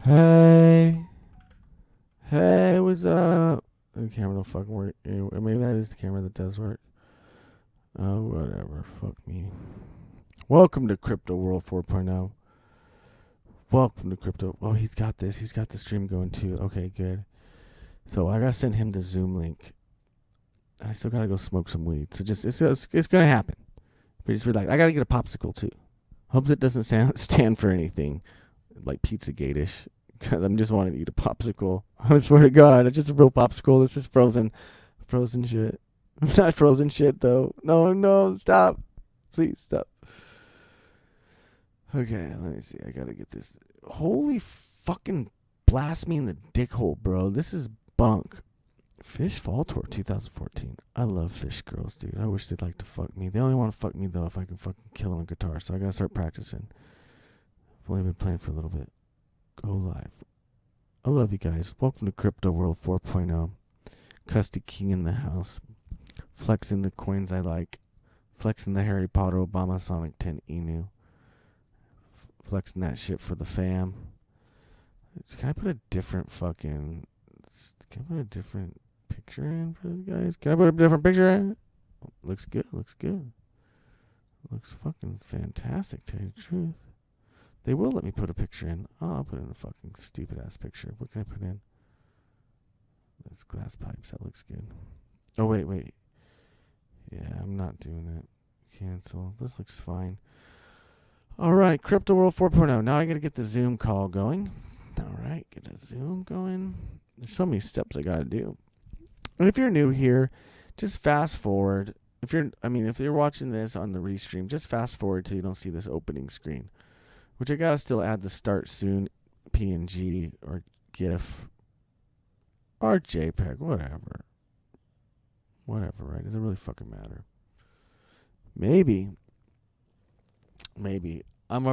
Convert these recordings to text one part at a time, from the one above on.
Hey, hey, what's up? The camera don't fucking work. Maybe that is the camera that does work. Oh, whatever. Fuck me. Welcome to Crypto World 4.0. Welcome to Crypto. Oh, he's got this. He's got the stream going too. Okay, good. So I gotta send him the Zoom link. I still gotta go smoke some weed. So just it's gonna happen. But just relax. I gotta get a popsicle too. Hope that doesn't stand for anything like Pizzagate-ish. Because I'm just wanting to eat a popsicle. I swear to God, it's just a real popsicle. This is frozen shit. Not frozen shit though. No, stop. Please stop. Okay, let me see. I gotta get this. Holy fucking blast me in the dick hole, bro. This is bunk. Fish Fall Tour 2014. I love fish girls, dude. I wish they'd like to fuck me. They only want to fuck me though if I can fucking kill them on guitar. So I gotta start practicing. I've only been playing for a little bit. Go live. I love you guys. Welcome to Crypto World 4.0. Custy King in the house. Flexing the coins I like. Flexing the Harry Potter Obama Sonic 10 Inu. Flexing that shit for the fam. Can I put a different fucking... Can I put a different picture in for you guys? Can I put a different picture in? Looks good. Looks fucking fantastic, to tell you the truth. They will let me put a picture in. Oh, I'll put in a fucking stupid ass picture. What can I put in? Those glass pipes. That looks good. Oh, wait. Yeah, I'm not doing it. Cancel. This looks fine. All right, Crypto World 4.0. Now I got to get the Zoom call going. All right, get a Zoom going. There's so many steps I got to do. And if you're new here, just fast forward. If you're watching this on the restream, just fast forward till you don't see this opening screen. Which I gotta still add the start soon PNG or GIF or JPEG, whatever. Whatever, right? Does it really fucking matter? Maybe. I don't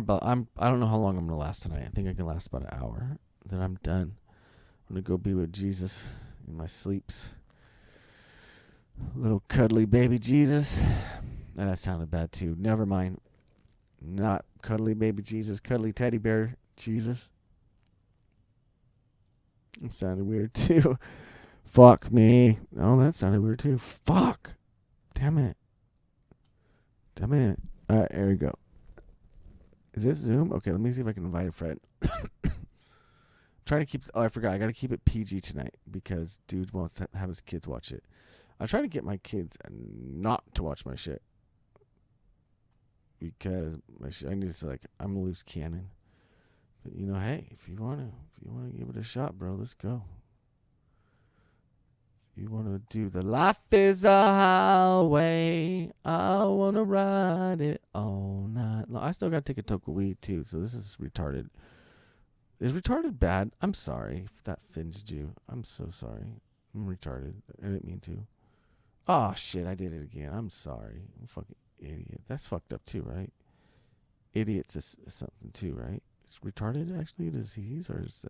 know how long I'm gonna last tonight. I think I can last about an hour. Then I'm done. I'm gonna go be with Jesus in my sleeps. Little cuddly baby Jesus. That sounded bad too. Never mind. Not cuddly baby Jesus, cuddly teddy bear Jesus. It sounded weird too. Fuck me. Oh, that sounded weird too. Fuck. Damn it. Alright, here we go. Is this Zoom? Okay, let me see if I can invite a friend. Trying to keep... Oh, I forgot. I gotta keep it PG tonight because dude wants to have his kids watch it. I'm trying to get my kids not to watch my shit. Because I need to, like, I'm a loose cannon. But hey, if you wanna give it a shot, bro, let's go. If you wanna do the life is a highway, I wanna ride it all night. No, I still gotta take a toke of weed too, so this is retarded. Is retarded bad? I'm sorry if that offended you. I'm so sorry. I'm retarded. I didn't mean to. Oh shit, I did it again. I'm sorry. I'm fucking idiot. That's fucked up too, right? Idiot's is something too, right? Is retarded actually a disease, or is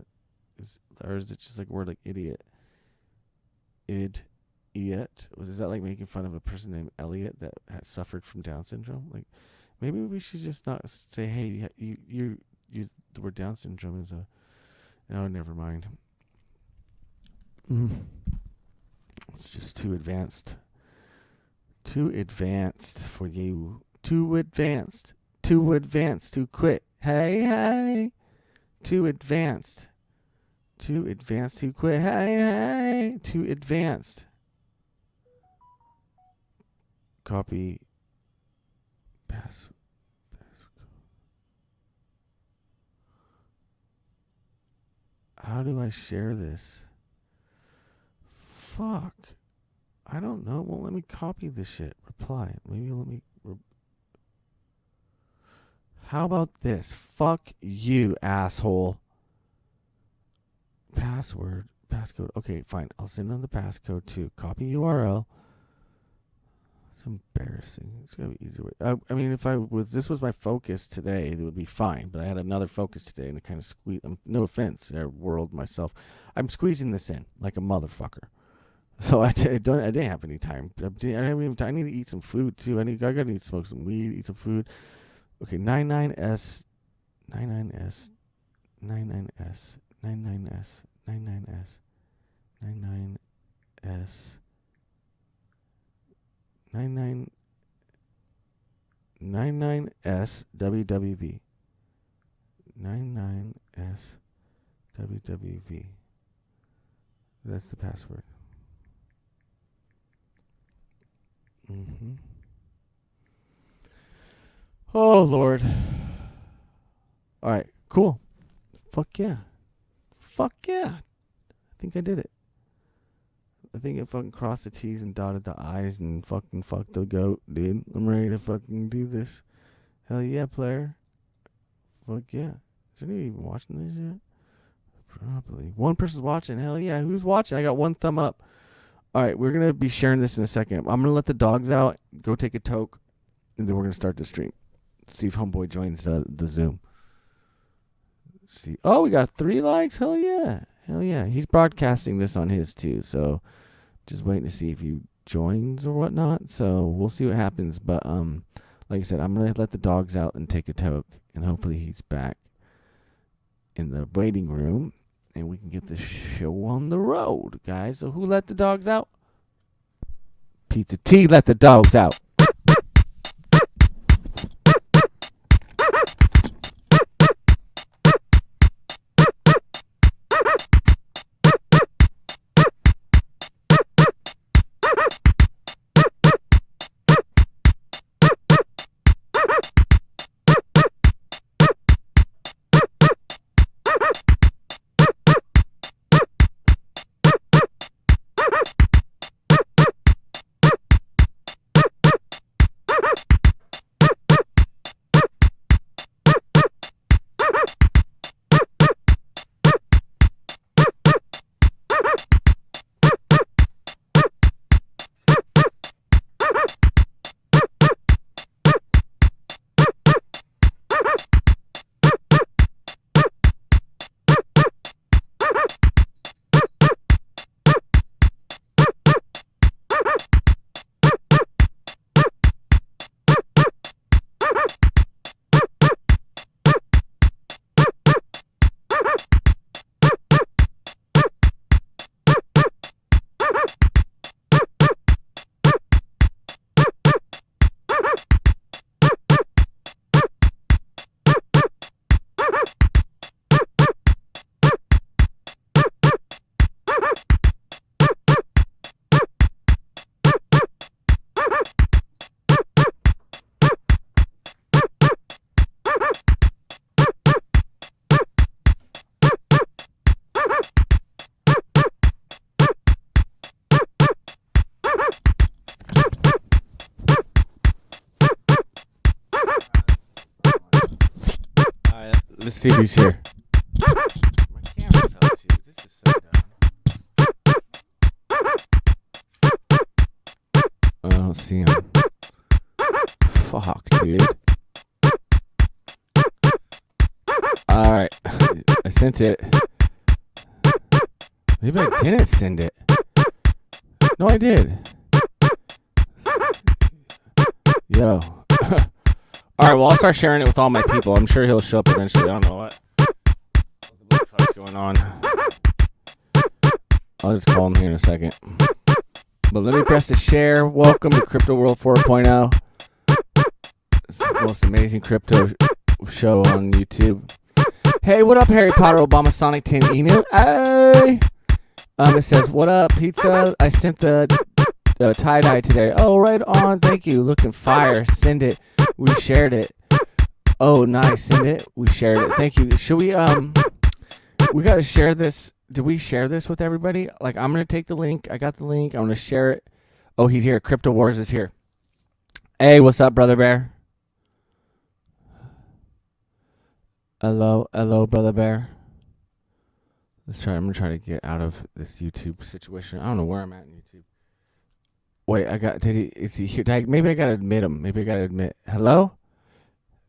it just like a word like idiot? Idiot. Is that like making fun of a person named Elliot that has suffered from Down syndrome? Like, maybe we should just not say, hey, you the word Down syndrome is a... No, never mind. It's just too advanced. Too advanced for you. Too advanced to quit. Hey. Too advanced to quit. Hey. Too advanced. Copy. Pass. How do I share this? Fuck. I don't know. Won't let me copy this shit. Reply. Maybe let me... How about this? Fuck you, asshole. Passcode. Okay, fine. I'll send them the passcode too. Copy URL. It's embarrassing. It's gotta be easier. I mean, if this was my focus today, it would be fine. But I had another focus today, and it kind of squeezed. No offense, world myself. I'm squeezing this in like a motherfucker. So I didn't have any time. I need to eat some food too. I gotta need to smoke some weed, eat some food. Okay, 99S 99S. 99S. 99S. 99S WWV. 99S WWV. That's the password. Oh, Lord. All right, cool. Fuck yeah. Fuck yeah. I think I did it. I think I fucking crossed the T's and dotted the I's and fucking fucked the goat, dude. I'm ready to fucking do this. Hell yeah, player. Fuck yeah. Is anyone even watching this yet? Probably. One person's watching. Hell yeah. Who's watching? I got one thumb up. All right, we're going to be sharing this in a second. I'm going to let the dogs out, go take a toke, and then we're going to start the stream. See if Homeboy joins the Zoom. See. Oh, we got 3 likes. Hell yeah. Hell yeah. He's broadcasting this on his too, so just waiting to see if he joins or whatnot. So we'll see what happens. But like I said, I'm going to let the dogs out and take a toke, and hopefully he's back in the waiting room, and we can get the show on the road, guys. So who let the dogs out? Pizza T let the dogs out. Let's see if he's here. My camera fell too. This is so dumb. I don't see him. Fuck, dude. Alright. I sent it. Maybe I didn't send it. No, I did. Yo. Alright, well, I'll start sharing it with all my people. I'm sure he'll show up eventually. I don't know what the fuck's going on. I'll just call him here in a second. But let me press the share. Welcome to Crypto World 4.0. It's the most amazing crypto show on YouTube. Hey, what up, Harry Potter, Obama, Sonic, Tim, Enu? Hey! It says, what up, pizza? I sent the tie-dye today. Oh, right on. Thank you. Looking fire. Send it. We shared it. Oh, nice. Send it. We shared it. Thank you. Should we, we got to share this. Did we share this with everybody? Like, I'm going to take the link. I got the link. I'm going to share it. Oh, he's here. Crypto Warz is here. Hey, what's up, Brother Bear? Hello, Brother Bear. Let's try. I'm going to try to get out of this YouTube situation. I don't know where I'm at in YouTube. Wait, is he here? Maybe I gotta admit him. Hello?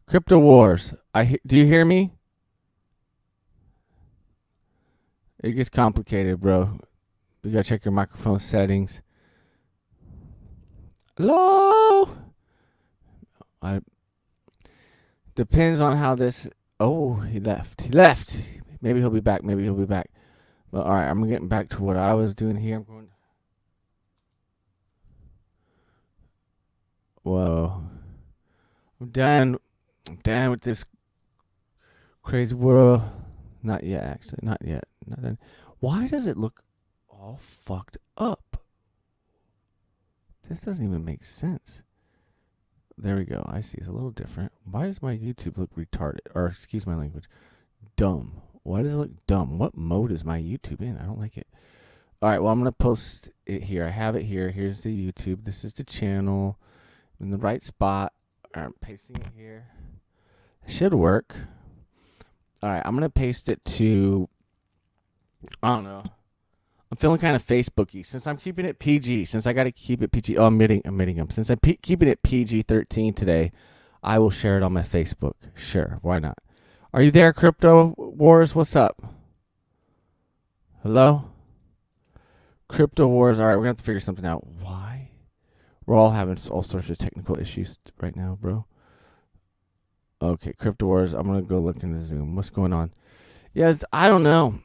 Crypto Warz. Do you hear me? It gets complicated, bro. You gotta check your microphone settings. Hello? Depends on how this... Oh, he left. Maybe he'll be back. But all right, I'm getting back to what I was doing here. I'm going. Whoa. I'm done with this crazy world. Not yet, actually. Not yet. Not done. Why does it look all fucked up? This doesn't even make sense. There we go. I see. It's a little different. Why does my YouTube look retarded? Or, excuse my language, dumb. Why does it look dumb? What mode is my YouTube in? I don't like it. All right, well, I'm going to post it here. I have it here. Here's the YouTube. This is the channel. In the right spot. All right, I'm pasting it here. It should work. All right, I'm going to paste it to, I don't know. I'm feeling kind of Facebooky. Since I'm keeping it PG, since I got to keep it PG. Oh, I'm admitting them. Since I'm keeping it PG-13 today, I will share it on my Facebook. Sure, why not? Are you there, Crypto Wars? What's up? Hello? Crypto Wars. All right, we're going to have to figure something out. Why? We're all having all sorts of technical issues right now, bro. Okay, Crypto Wars. I'm going to go look in the Zoom. What's going on? Yes, I don't know.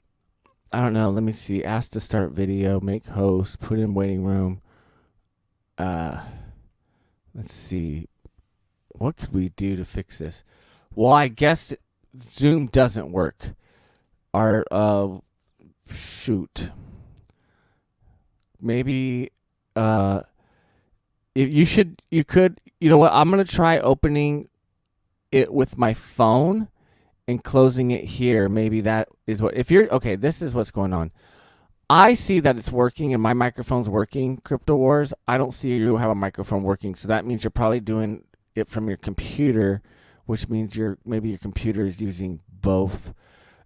Let me see. Ask to start video. Make host. Put in waiting room. Let's see. What could we do to fix this? Well, I guess Zoom doesn't work. Shoot. Maybe, if you could, you know what? I'm going to try opening it with my phone and closing it here. Maybe that is what, okay, this is what's going on. I see that it's working and my microphone's working, Crypto Wars. I don't see you have a microphone working. So that means you're probably doing it from your computer, which means maybe your computer is using both,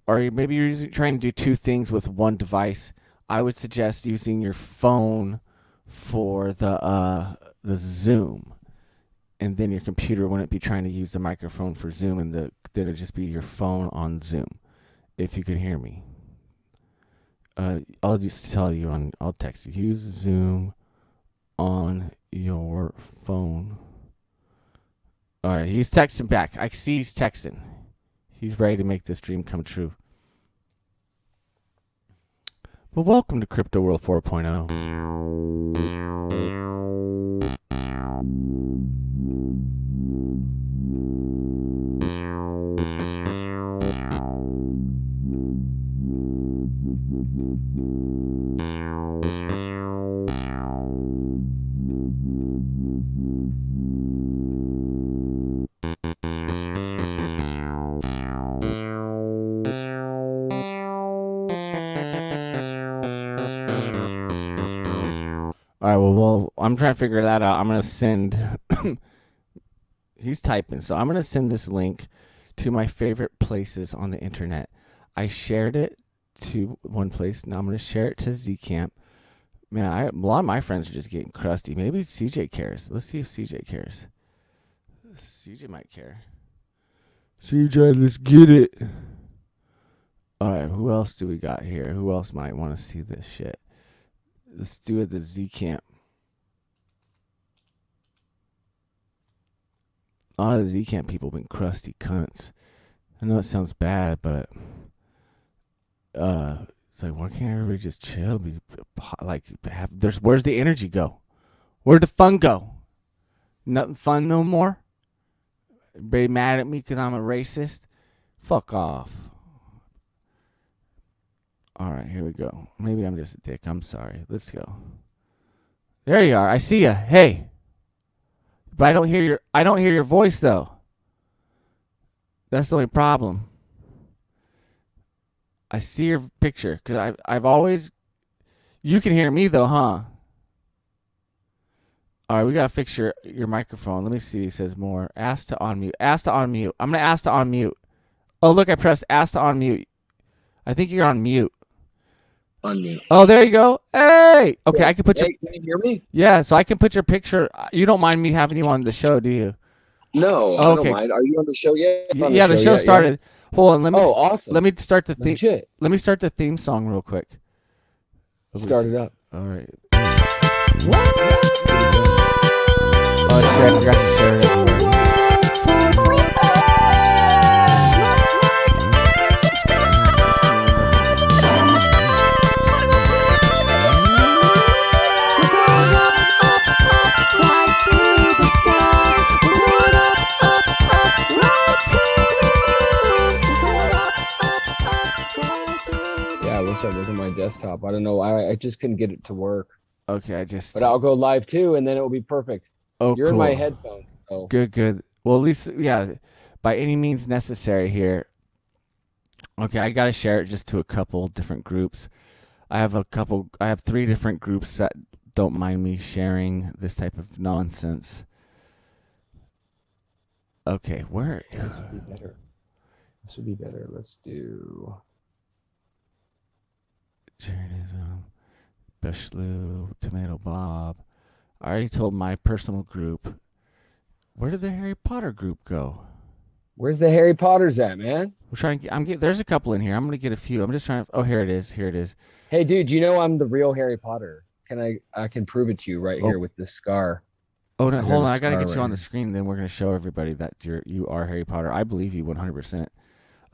or maybe you're trying to do two things with one device. I would suggest using your phone for the Zoom, and then your computer wouldn't be trying to use the microphone for Zoom, and then it'd just be your phone on Zoom. If you could hear me, I'll just tell you I'll text you. Use Zoom on your phone. All right, he's texting back. I see he's texting. He's ready to make this dream come true. Well, welcome to Crypto World 4.0. All right, well, I'm trying to figure that out. I'm going to send, he's typing, so I'm going to send this link to my favorite places on the internet. I shared it to one place. Now I'm going to share it to Zcamp. Man, a lot of my friends are just getting crusty. Maybe CJ cares. Let's see if CJ cares. CJ might care. CJ, let's get it. All right, who else do we got here? Who else might want to see this shit? Let's do it the Zcamp. A lot of the Zcamp people have been crusty cunts. I know it sounds bad, but it's like, why can't everybody just chill? Where's the energy go? Where'd the fun go? Nothing fun no more? Everybody mad at me because I'm a racist? Fuck off. All right, here we go. Maybe I'm just a dick. I'm sorry. Let's go. There you are. I see you. Hey. But I don't hear your voice though. That's the only problem. I see your picture cuz I've always, you can hear me though, huh? All right, we got to fix your microphone. Let me see. It says more. Ask to unmute. Ask to unmute. I'm going to ask to unmute. Oh, look, I pressed ask to unmute. I think you're on mute. Unmute. Oh, there you go. Hey. Okay, I can put your... Can you hear me? Yeah, so I can put your picture. You don't mind me having you on the show, do you? No, I don't mind. Are you on the show yet? Yeah, the show started. Yeah. Hold on, awesome. Let me start the theme. Legit. Let me start the theme song real quick. Start it up. All right. Oh shit, I forgot to share it everywhere. desktop. I don't know. I just couldn't get it to work. Okay, But I'll go live too, and then it will be perfect. Oh, You're cool. in my headphones. So. Good. Well, at least, yeah, by any means necessary here. Okay, I gotta share it just to a couple different groups. I have 3 different groups that don't mind me sharing this type of nonsense. Okay, where? This would be better. This would be better. Let's do Jainism, Beshlu, Tomato Bob. I already told my personal group. Where did the Harry Potter group go? Where's the Harry Potters at, man? We're trying to there's a couple in here. I'm gonna get a few. I'm just trying to. Oh, here it is. Hey, dude, you know I'm the real Harry Potter. I can prove it to you right here with this scar. Oh no, hold on. I gotta get you on the screen. Then we're gonna show everybody that you are Harry Potter. I believe you 100%.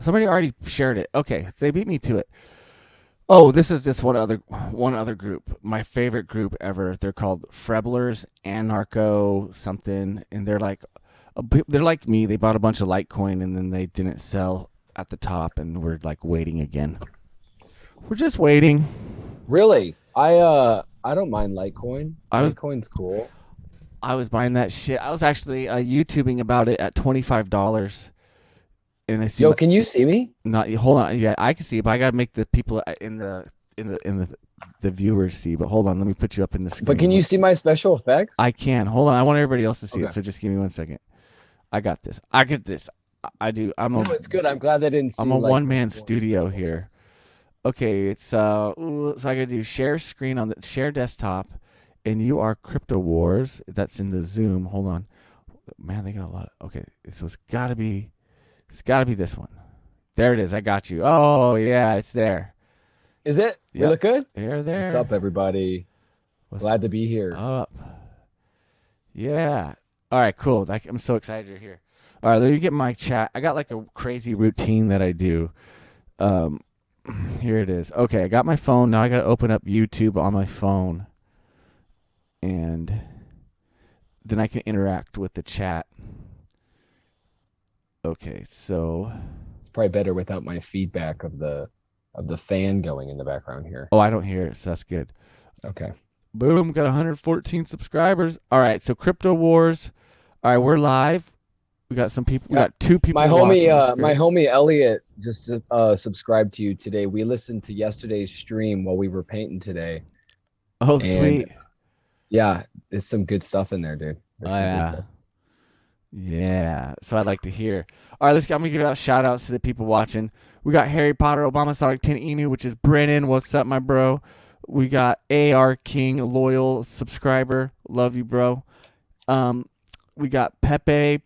Somebody already shared it. Okay, they beat me to it. Oh, this is this one other group. My favorite group ever. They're called Freblers, Anarcho something, and they're like me. They bought a bunch of Litecoin and then they didn't sell at the top, and we're like waiting again. We're just waiting. Really? I don't mind Litecoin. Litecoin's cool. I was buying that shit. I was actually YouTubing about it at $25. And I see. Yo, can you see me? Not hold on. Yeah, I can see it, but I gotta make the people in the viewers see. But hold on, let me put you up in the screen. But can you see my special effects? I can. Hold on, I want everybody else to see it. So just give me 1 second. I got this. I get this. I do. It's good. I'm glad they didn't see. I'm a one-man studio here. Okay, it's so I gotta do share screen on the share desktop, and you are Crypto Warz. That's in the Zoom. Hold on, man. They got a lot. Okay, so it's gotta be this one. There it is. I got you. Oh yeah, it's there. Is it? Yep. You look good. There. What's up, everybody? Glad to be here. Up. Yeah. All right. Cool. I'm so excited you're here. All right. Let me get my chat. I got like a crazy routine that I do. Here it is. Okay, I got my phone. Now I got to open up YouTube on my phone. And then I can interact with the chat. Okay, so it's probably better without my feedback of the fan going in the background here. Oh, I don't hear it, so that's good. Okay. Boom, got 114 subscribers. All right, so Crypto Warz. All right, we're live. We got some people. We got 2 people. My homie Elliot just subscribed to you today. We listened to yesterday's stream while we were painting today. Oh, sweet. Yeah, there's some good stuff in there, dude. Yeah, so I'd like to hear. All right, I'm gonna give out shout outs to the people watching. We got Harry Potter, Obama Sonic 10 Inu, which is Brennan. What's up, my bro? We got AR King, a loyal subscriber. Love you, bro. We got Pepe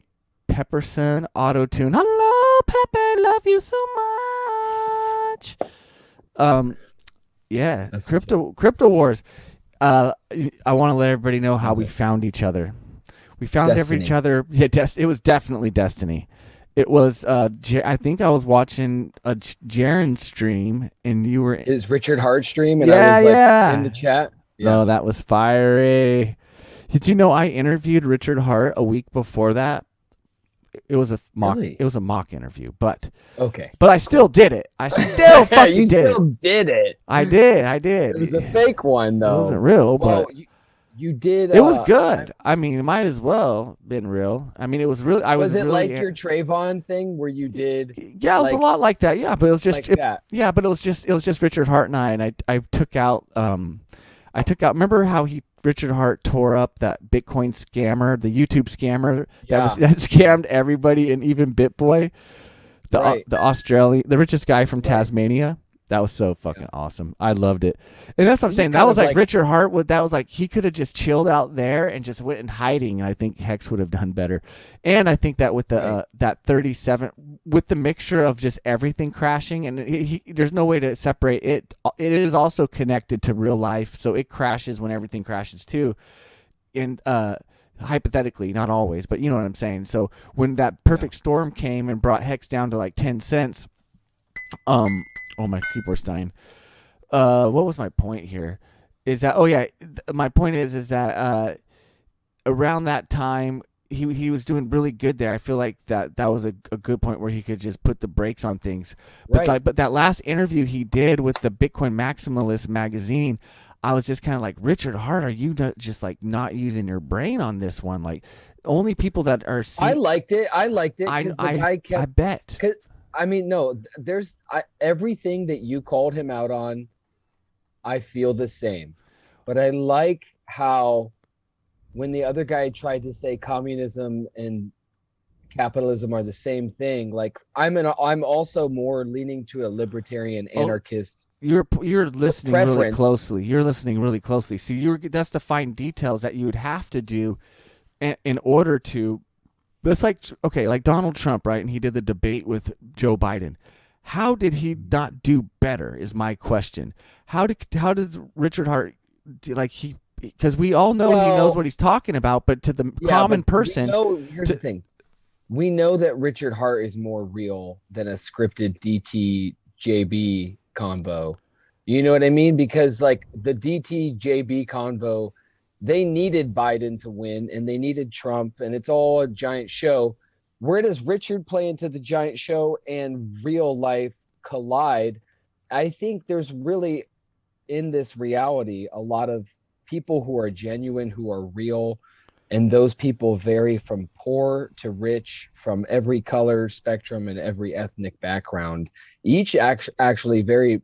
Pepperson, Auto Tune. Hello, Pepe. Love you so much. Yeah, that's Crypto Warz. I want to let everybody know how we found each other. We found each other. Yeah, it was definitely destiny. It was. I think I was watching a Jaren stream, and you were. Is Richard Hart stream, and I was in the chat. Yeah. Oh, that was fiery. Did you know I interviewed Richard Hart a week before that? It was a mock. Really? It was a mock interview, but okay. But I still did it. I still fucking you did it. You still did it. I did. It was a fake one, though. It wasn't real, but. You did. It was good. I mean, it might as well been real. I mean, it was really. Was it really, like your Trayvon thing where you did? Yeah, it was a lot like that. Yeah, but it was just. But it was just Richard Hart and I took out. Remember how Richard Hart tore up that Bitcoin scammer, the YouTube scammer that scammed everybody and even BitBoy, the Australian, the richest guy from Tasmania. That was so fucking awesome. I loved it. And that's what I'm saying. That was like Richard Hart. That was like he could have just chilled out there and just went in hiding. And I think Hex would have done better. And I think that with the that 37, with the mixture of just everything crashing, and there's no way to separate it. It is also connected to real life. So it crashes when everything crashes too. And hypothetically, not always, but you know what I'm saying. So when that perfect storm came and brought Hex down to like 10 cents, oh, my keyboard's dying. What was my point here? Is that my point is that around that time he was doing really good there. I feel like that was a good point where he could just put the brakes on things. Right. But that last interview he did with the Bitcoin Maximalist magazine, I was just kind of like, Richard Hart, are you just like not using your brain on this one? Like, only people that are I liked it. I liked it because the guy I kept. bet. Cause I mean, no, everything that you called him out on, I feel the same. But I like how when the other guy tried to say communism and capitalism are the same thing, like I'm also more leaning to a libertarian Oh, anarchist you're listening really preference. closely. You're listening really closely. See, that's the fine details that you would have to do in order to. That's like, okay, like Donald Trump, right? And he did the debate with Joe Biden. How did he not do better? Is my question. How did Richard Hart like he? Because we all know he knows Well, what he's talking about, but to the yeah, but common we person, know, here's the to, thing. We know that Richard Hart is more real than a scripted DT JB convo. You know what I mean? Because like the DT JB convo, they needed Biden to win and they needed Trump, and it's all a giant show. Where does Richard play into the giant show and real life collide? I think there's really in this reality a lot of people who are genuine, who are real, and those people vary from poor to rich, from every color spectrum and every ethnic background, each actually very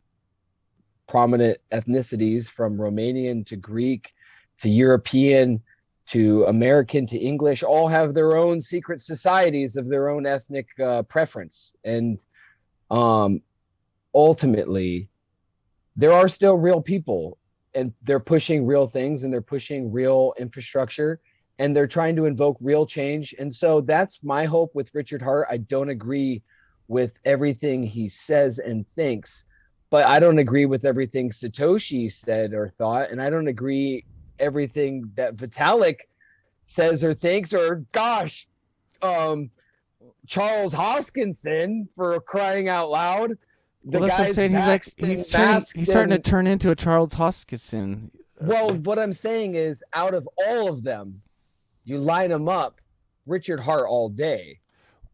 prominent ethnicities, from Romanian to Greek to European to American to English, all have their own secret societies of their own ethnic preference. And um, ultimately, there are still real people, and they're pushing real things and they're pushing real infrastructure and they're trying to invoke real change. And so that's my hope with Richard Hart. I don't agree with everything he says and thinks, but I don't agree with everything Satoshi said or thought, and I don't agree everything that Vitalik says or thinks, or gosh, um Charles Hoskinson, for crying out loud. well, The that's what I'm guy's saying. He's like vaxxed and masked he's starting to and turn into a Charles Hoskinson. well, what I'm saying is out of all of them, you line them up, Richard Hart all day.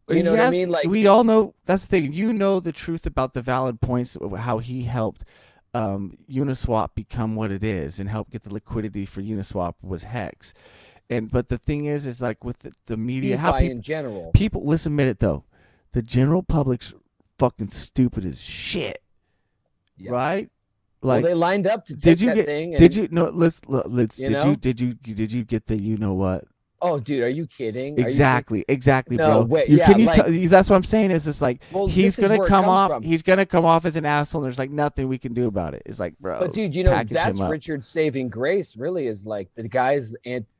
You know what I Yes, mean? Like, we all know that's the thing. You know the truth about the valid points of how he helped Uniswap become what it is and help get the liquidity for Uniswap was Hex. And but the thing is like with the media, how DeFi in general. people let's admit it though, the general public's fucking stupid as shit, Yep. right? Well, Like, they lined up to did take you that get? thing, Did and you no? Let's. you know, Did you get the you know what? oh, dude, are you kidding? Are you kidding? Exactly, No, bro. wait, You yeah, can you like, tell? That's what I'm saying. Is just like well, this is where it comes from. He's gonna come off as an asshole. And there's like nothing we can do about it. It's like, But bro, dude, package that's him up. Richard's saving grace. Really, is like the guy's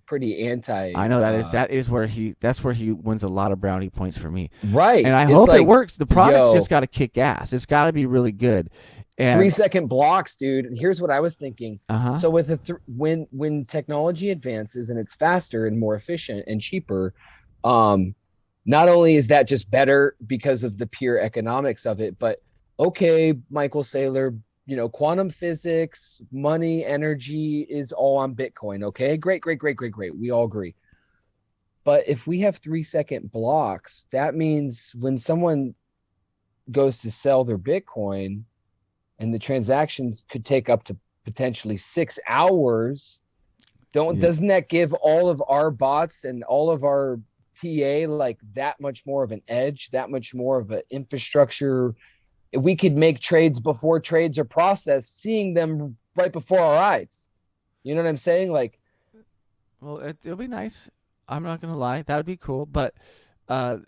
pretty anti. I know that's where he wins a lot of brownie points for me, Right. and I It's hope it like, works. The product's just yo, got to kick ass. It's got to be really good, three and second blocks, dude. And here's what I was thinking. uh huh. So with when technology advances and it's faster and more efficient and cheaper, um, not only is that just better because of the pure economics of it, but okay, Michael Saylor, quantum physics, money, energy is all on Bitcoin. Okay, great, great, great, great, great. We all agree. But if we have 3 second blocks, that means when someone goes to sell their Bitcoin and the transactions could take up to potentially 6 hours, Yeah. doesn't that give all of our bots and all of our TA like that much more of an edge, that much more of an infrastructure? If we could make trades before trades are processed, seeing them right before our eyes. You know what I'm saying? Like, Well, it'll be nice. I'm not gonna lie, that would be cool. But at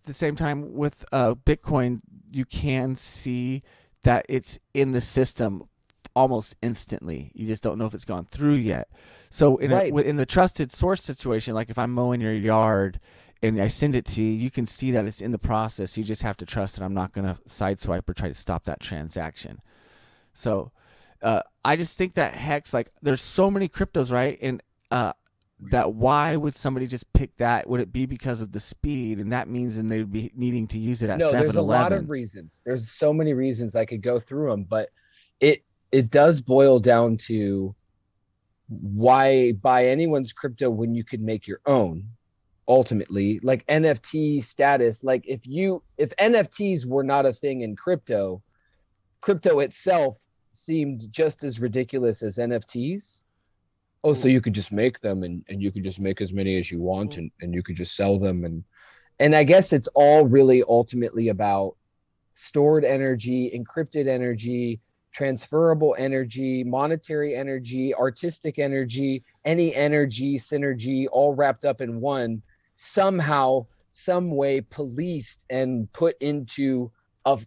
the same time, with Bitcoin, you can see that it's in the system almost instantly. You just don't know if it's gone through yet. So right. in the trusted source situation, like if I'm mowing your yard and I send it to you, you can see that it's in the process. You just have to trust that I'm not gonna sideswipe or try to stop that transaction. So I just think that Hex, like, there's so many cryptos, right? And that why would somebody just pick that? Would it be because of the speed? And that means then they'd be needing to use it at No, there's a lot of 7-Eleven. reasons. There's so many reasons I could go through them, but it it does boil down to why buy anyone's crypto when you could make your own. ultimately, like NFT status. Like if NFTs were not a thing in crypto itself seemed just as ridiculous as NFTs. Oh, so Well, you could just make them, and you could just make as many as you want, well, and you could just sell them. And I guess it's all really ultimately about stored energy, encrypted energy, transferable energy, monetary energy, artistic energy, any energy, synergy, all wrapped up in one, somehow, some way policed and put into a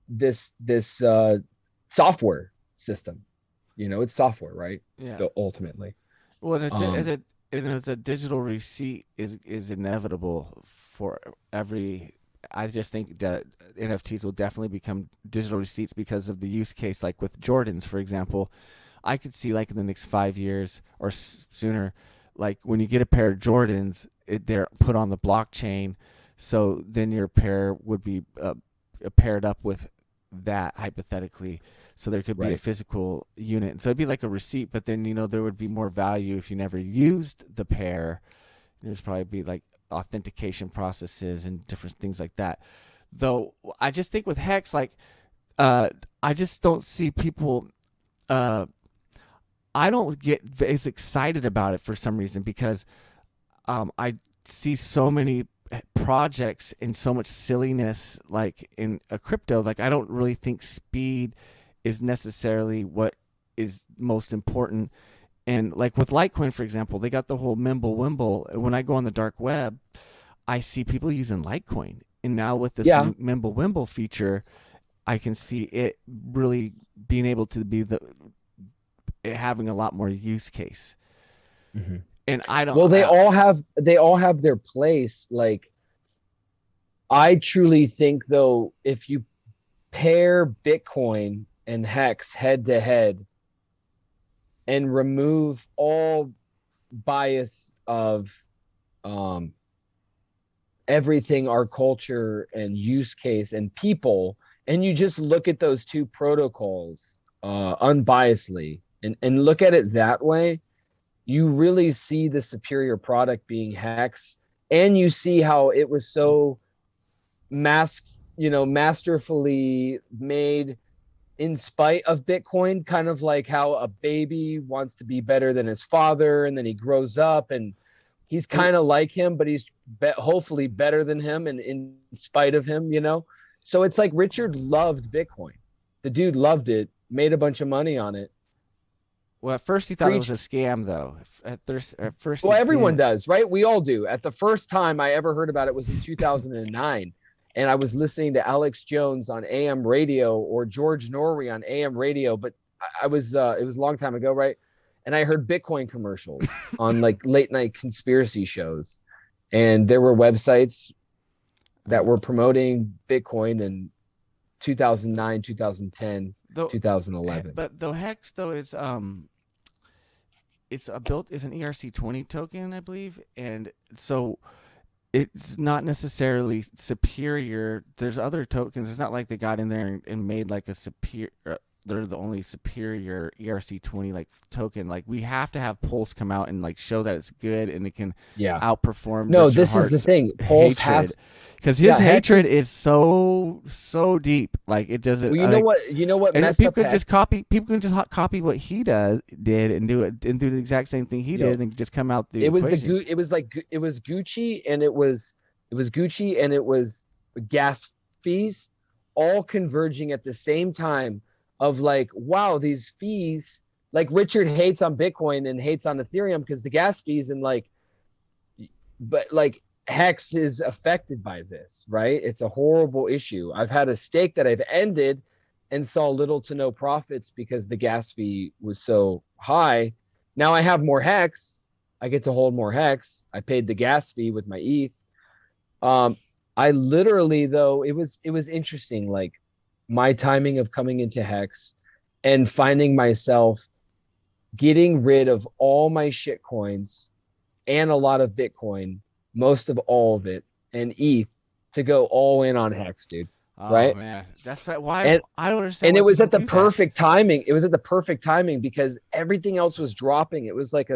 this software system. You know, it's software, right? yeah. Ultimately. Well, Um, it's a digital receipt is inevitable for every. I just think that NFTs will definitely become digital receipts because of the use case. Like with Jordans, for example, I could see like in the next 5 years or sooner, like when you get a pair of Jordans, they're put on the blockchain, so then your pair would be paired up with that hypothetically, so there could be a right. physical unit, so it'd be like a receipt, but then there would be more value if you never used the pair. There's probably be like authentication processes and different things like that. Though I just think with Hex, like uh I just don't see people, uh I don't get as excited about it for some reason, because I see so many projects and so much silliness like in a crypto. Like I don't really think speed is necessarily what is most important. And like with Litecoin, for example, they got the whole Mimble Wimble. When I go on the dark web, I see people using Litecoin. And now with this Yeah. new Mimble Wimble feature, I can see it really being able to be it having a lot more use case. Mhm. And I don't, Well, they all have their place. Like I truly think though, if you pair Bitcoin and Hex head to head and remove all bias of um, everything, our culture and use case and people, and you just look at those two protocols unbiasedly and look at it that way, you really see the superior product being Hex, and you see how it was so masterfully made in spite of Bitcoin, kind of like how a baby wants to be better than his father, and then he grows up and he's well, kind of like him, but he's hopefully better than him, and in spite of him. So it's like Richard loved Bitcoin. The dude loved it, made a bunch of money on it, well, at first he thought it was a preached. scam, though. At first he Well, everyone did. does, right? We all do. At the first time I ever heard about it was in 2009, and I was listening to Alex Jones on AM radio, or George Norrie on AM radio, but I was it was a long time ago, right? And I heard Bitcoin commercials on like late night conspiracy shows, and there were websites that Uh, were promoting Bitcoin in 2009, 2010, though, 2011. but though Hex though it's a built is an ERC20 token, I believe, and so it's not necessarily superior. There's other tokens. It's not like they got in there and made like a superior. They're the only superior ERC20 like token. Like we have to have Pulse come out and like show that it's good and it can Yeah. outperform No, Richard this is the Hart's thing. Pulse hatred, has, because his yeah, Hex hatred is, is so deep. Like it doesn't well, like, you know what and messed people up can just Hex? copy. People can just copy what he did and do it and do the exact same thing he did Yo, and just come out the it was equation. it was like it was Gucci, and it was Gucci, and it was gas fees all converging at the same time, of like, wow, these fees, like Richard hates on Bitcoin and hates on Ethereum because the gas fees, and like, but like Hex is affected by this, right? It's a horrible issue. I've had a stake that I've ended and saw little to no profits because the gas fee was so high. Now I have more Hex. I get to hold more Hex. I paid the gas fee with my ETH. Um, I literally, though, it was interesting, like my timing of coming into Hex and finding myself getting rid of all my shit coins and a lot of Bitcoin, most of all of it, and ETH, to go all in on Hex, dude. Oh Right? man, why And I don't understand and why it was people at the do that. perfect timing. It was at the perfect timing because everything else was dropping. It was like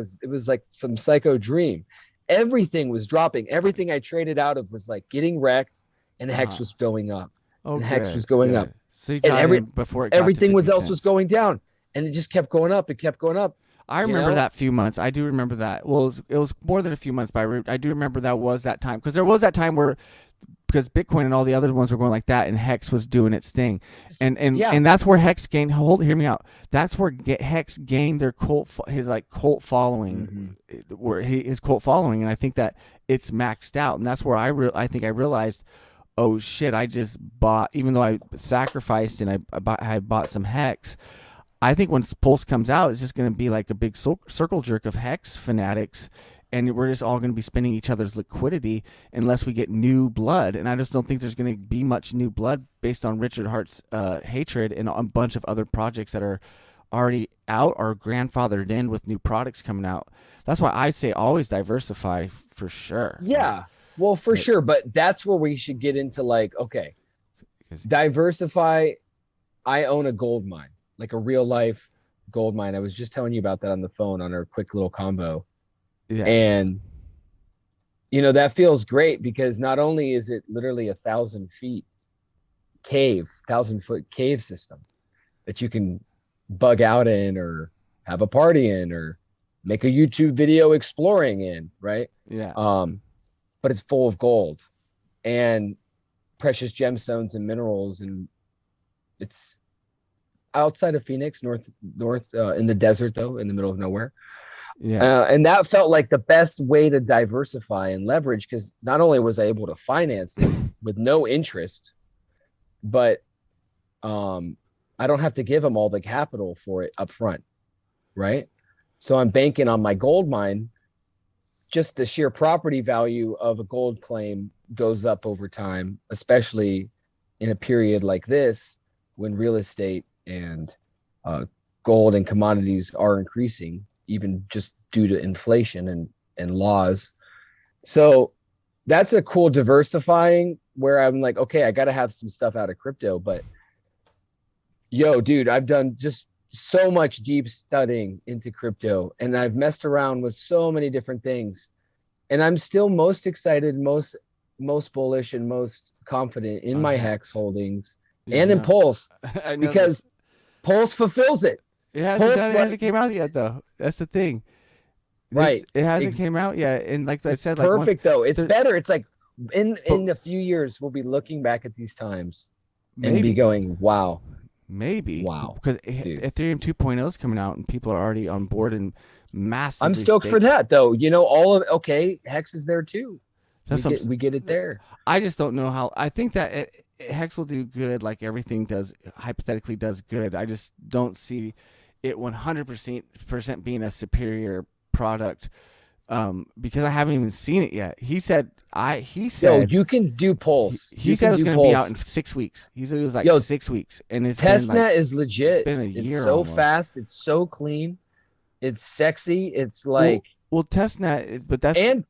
some psycho dream. everything was dropping. Everything I traded out of was like getting wrecked, and Hex was going up. Oh, and good, Hex was going up. So you And got in before it got everything to 50 else cents. was going down, and it just kept going up. It kept going up. I remember that few months. I do remember that. Well, it was more than a few months, but I do remember that was that time, because there was that time where, because Bitcoin and all the other ones were going like that, and Hex was doing its thing, and that's where Hex gained. Hear me out. That's where Hex gained their cult following, his cult following, and I think that it's maxed out, and that's where I think I realized, oh shit, I just bought, even though I sacrificed and I bought some Hex. I think when Pulse comes out, it's just going to be like a big circle jerk of Hex fanatics, and we're just all going to be spending each other's liquidity unless we get new blood. And I just don't think there's going to be much new blood based on Richard Hart's hatred and a bunch of other projects that are already out or grandfathered in with new products coming out. That's why I say always diversify for sure. Yeah, well, for sure. But that's where we should get into like, okay, diversify. I own a gold mine. Like a real life gold mine. I was just telling you about that on the phone on our quick little combo. Yeah. And, that feels great because not only is it literally 1,000 feet 1,000-foot cave system that you can bug out in or have a party in or make a YouTube video exploring in, right? Yeah. But it's full of gold and precious gemstones and minerals, and it's outside of Phoenix, north in the desert, though, in the middle of nowhere. Yeah. And that felt like the best way to diversify and leverage, because not only was I able to finance it with no interest, but I don't have to give them all the capital for it up front, right? So I'm banking on my gold mine. Just the sheer property value of a gold claim goes up over time, especially in a period like this when real estate and gold and commodities are increasing, even just due to inflation and laws. So that's a cool diversifying where I'm like, okay, I got to have some stuff out of crypto. But yo, dude, I've done just so much deep studying into crypto, and I've messed around with so many different things, and I'm still most excited, most bullish, and most confident in my Hex holdings and in Pulse because Pulse fulfills it. It hasn't came out yet, though. That's the thing. Right. It hasn't came out yet. And like I said, perfect though. It's better. It's like in a few years, we'll be looking back at these times and be going, wow. Maybe. Wow. Because Ethereum 2.0 is coming out and people are already on board and massively. I'm stoked for that, though. Hex is there too. We get it there. I just don't know how. I think that Hex will do good, like everything hypothetically does good. I just don't see it 100% being a superior product because I haven't even seen it yet. He said you can do Pulse. He said it was going to be out in 6 weeks. He said it was like 6 weeks, and it's testnet is legit. It's been a year. It's so almost. Fast. It's so clean. It's sexy. It's like well testnet, but that's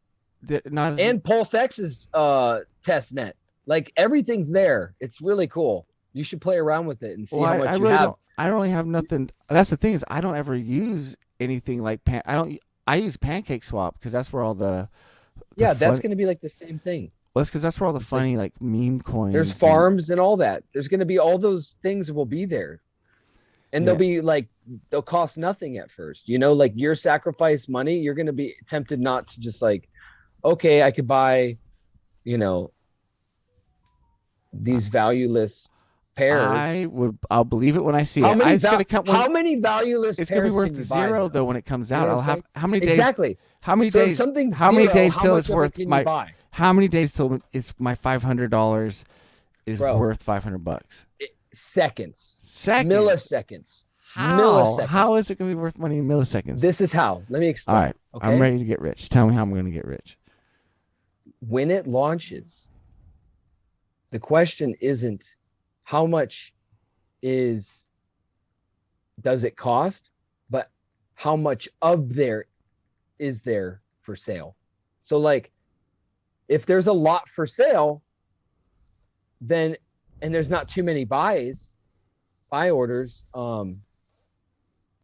not as, and Pulse X is testnet. Like everything's there. It's really cool. You should play around with it and see how much you have. I don't really have nothing. That's the thing is I don't ever use anything like I use Pancake Swap because that's where all the that's going to be like the same thing. Well, that's because that's where all the funny like meme coins. There's farms and all that. There's going to be all those things will be there, and they'll cost nothing at first. Like your sacrifice money, you're going to be tempted not to just like, okay, I could buy, these valueless pairs. I'll believe it when I see it. How many valueless? It's gonna be worth zero though when it comes out. I'll have how many days? Exactly. How many days? How many days till it's worth my? How many days till it's my $500 is worth $500? Seconds. Milliseconds. How is it gonna be worth money in milliseconds? This is how. Let me explain. All right. Okay? I'm ready to get rich. Tell me how I'm going to get rich. When it launches, the question isn't how much does it cost, but how much of there is there for sale. So like if there's a lot for sale, then and there's not too many buy orders, then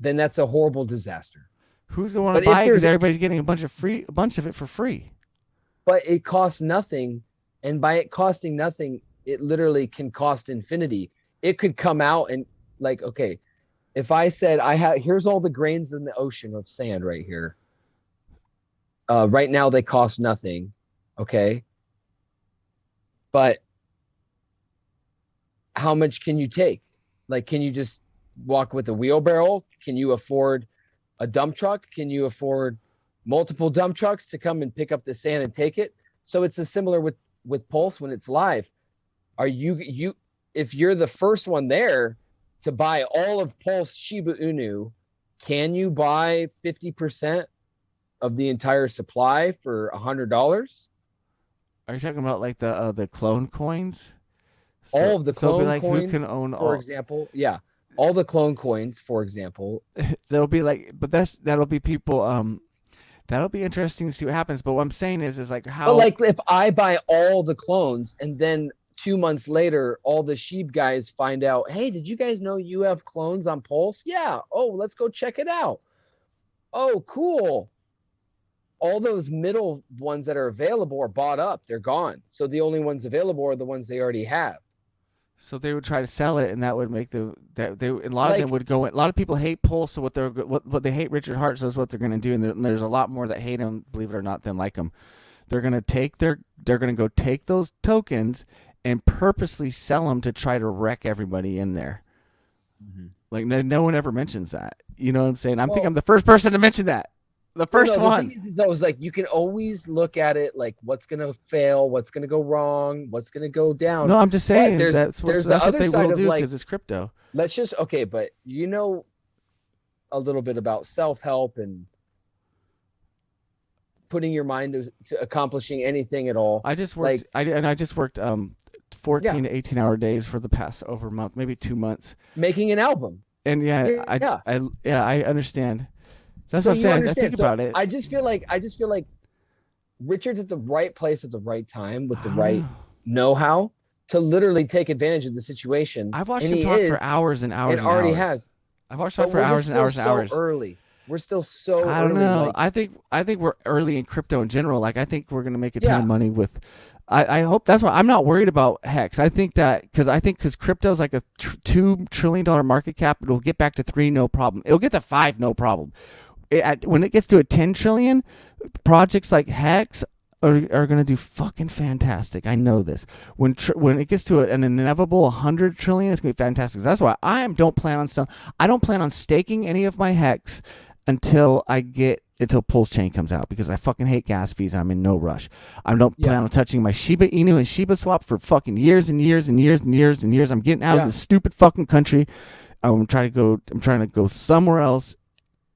that's a horrible disaster. Who's going to But buy if it? Because there's, everybody's getting a bunch of it for free. but it costs nothing, and by it costing nothing, it literally can cost infinity. It could come out and like, okay, if I said here's all the grains in the ocean of sand right here. Right now they cost nothing, okay, but how much can you take? Like, can you just walk with a wheelbarrow? Can you afford a dump truck? Can you afford multiple dump trucks to come and pick up the sand and take it? So it's a similar with Pulse when it's live. Are you if you're the first one there to buy all of Pulse Shiba Inu, can you buy 50% of the entire supply for $100? Are you talking about like the clone coins? All of the So it'll be clone like who can coins, own for all? example. Yeah. All the clone coins, for example. There'll be like, but that'll be people. That'll be interesting to see what happens. But what I'm saying is like But how. like if I buy all the clones and then 2 months later, all the sheep guys find out, hey, did you guys know you have clones on Pulse? Yeah. Oh, let's go check it out. Oh, cool. All those middle ones that are available are bought up. They're gone. So the only ones available are the ones they already have. So they would try to sell it, and that would make a lot of them Like, would go. A lot of people hate Pulse, so what they hate Richard Hart, so is what they're going to do, and there's a lot more that hate him, believe it or not, than like him. They're going to go take those tokens and purposely sell them to try to wreck everybody in there. mm-hmm. Like no one ever mentions that. You know what I'm saying? I think Well, I'm the first person to mention that. The first no, one. the thing is though, is like you can always look at it like what's gonna fail, what's gonna go wrong, what's gonna go down. No, I'm just But saying there's that's the what other they side will of do like, because it's crypto. let's just okay, but you know a little bit about self-help and putting your mind to accomplishing anything at all. I just worked. Like, I just worked 14 yeah, to 18-hour days for the past over a month, maybe 2 months. making an album. And Yeah. I understand. That's So what I'm you saying. I understand. think So about it. I just feel like Richard's at the right place at the right time with I the don't right know. know-how to literally take advantage of the situation. I've watched And him he talk for is hours and hours and and already hours. has. I've watched But talk for we're just hours and still hours and so hours. early. We're still so I don't early. know. Like, I think we're early in crypto in general. Like I think we're gonna make a ton yeah, of money with. I hope that's why I'm not worried about Hex. I think because crypto is like a $2 trillion market cap. It'll get back to 3, no problem. It'll get to 5, no problem. When it gets to a 10 trillion, projects like Hex are going to do fucking fantastic. I know this. When it gets to an inevitable 100 trillion, it's going to be fantastic. That's why I don't plan on staking any of my Hex until Pulse Chain comes out, because I fucking hate gas fees and I'm in no rush. I don't plan on touching my Shiba Inu and Shiba Swap for fucking years and years and years and years and years. I'm getting out of this stupid fucking country. I'm trying to go somewhere else,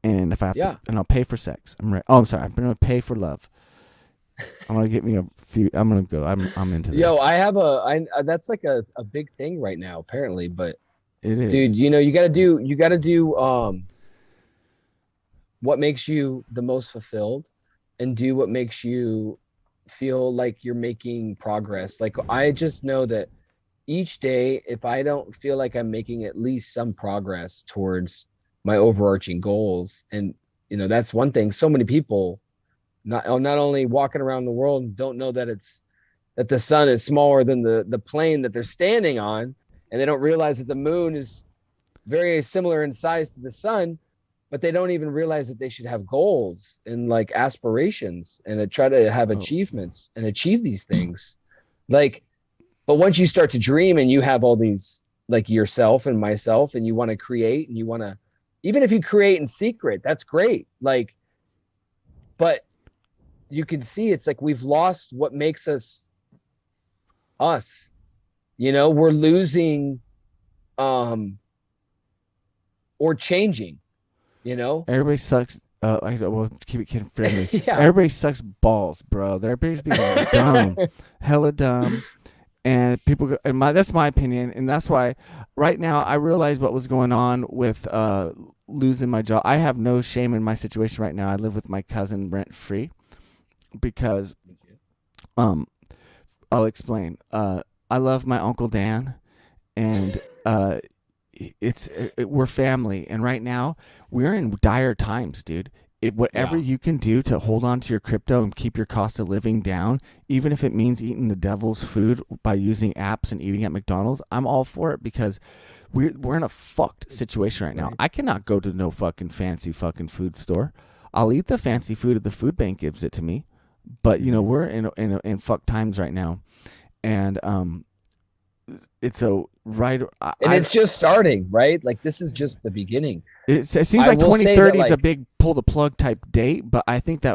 and if I have to, and I'll pay for sex. I'm sorry. I'm gonna pay for love. I'm gonna get me a few. I'm gonna go. I'm into this. Yo, I have that's like a big thing right now apparently, but it is, dude. You know, you gotta do what makes you the most fulfilled, and do what makes you feel like you're making progress. Like, I just know that each day, if I don't feel like I'm making at least some progress towards my overarching goals, and you know, that's one thing. So many people not only walking around the world don't know that the sun is smaller than the plane that they're standing on, and they don't realize that the moon is very similar in size to the sun, but they don't even realize that they should have goals and like aspirations and try to have achievements and achieve these things. Like, but once you start to dream and you have all these, like yourself and myself, and you want to create, and you want to, even if you create in secret, that's great. Like, but you can see it's like we've lost what makes us us. You know, we're losing or changing, you know. Everybody sucks. We'll keep it kid friendly. Yeah. Everybody sucks balls, bro. Everybody's being dumb, hella dumb, and people. That's my opinion, and that's why right now I realize what was going on with losing my job. I have no shame in my situation right now. I live with my cousin rent free because, I'll explain. I love my Uncle Dan, and we're family, and right now we're in dire times, dude. whatever you can do to hold on to your crypto and keep your cost of living down, even if it means eating the devil's food by using apps and eating at McDonald's, I'm all for it, because we're in a fucked situation right now. Right. I cannot go to no fucking fancy fucking food store. I'll eat the fancy food if the food bank gives it to me, but we're in fucked times right now, and it's it's just starting, right? Like this is just the beginning. It seems like 2030 is a big pull the plug type date, but I think that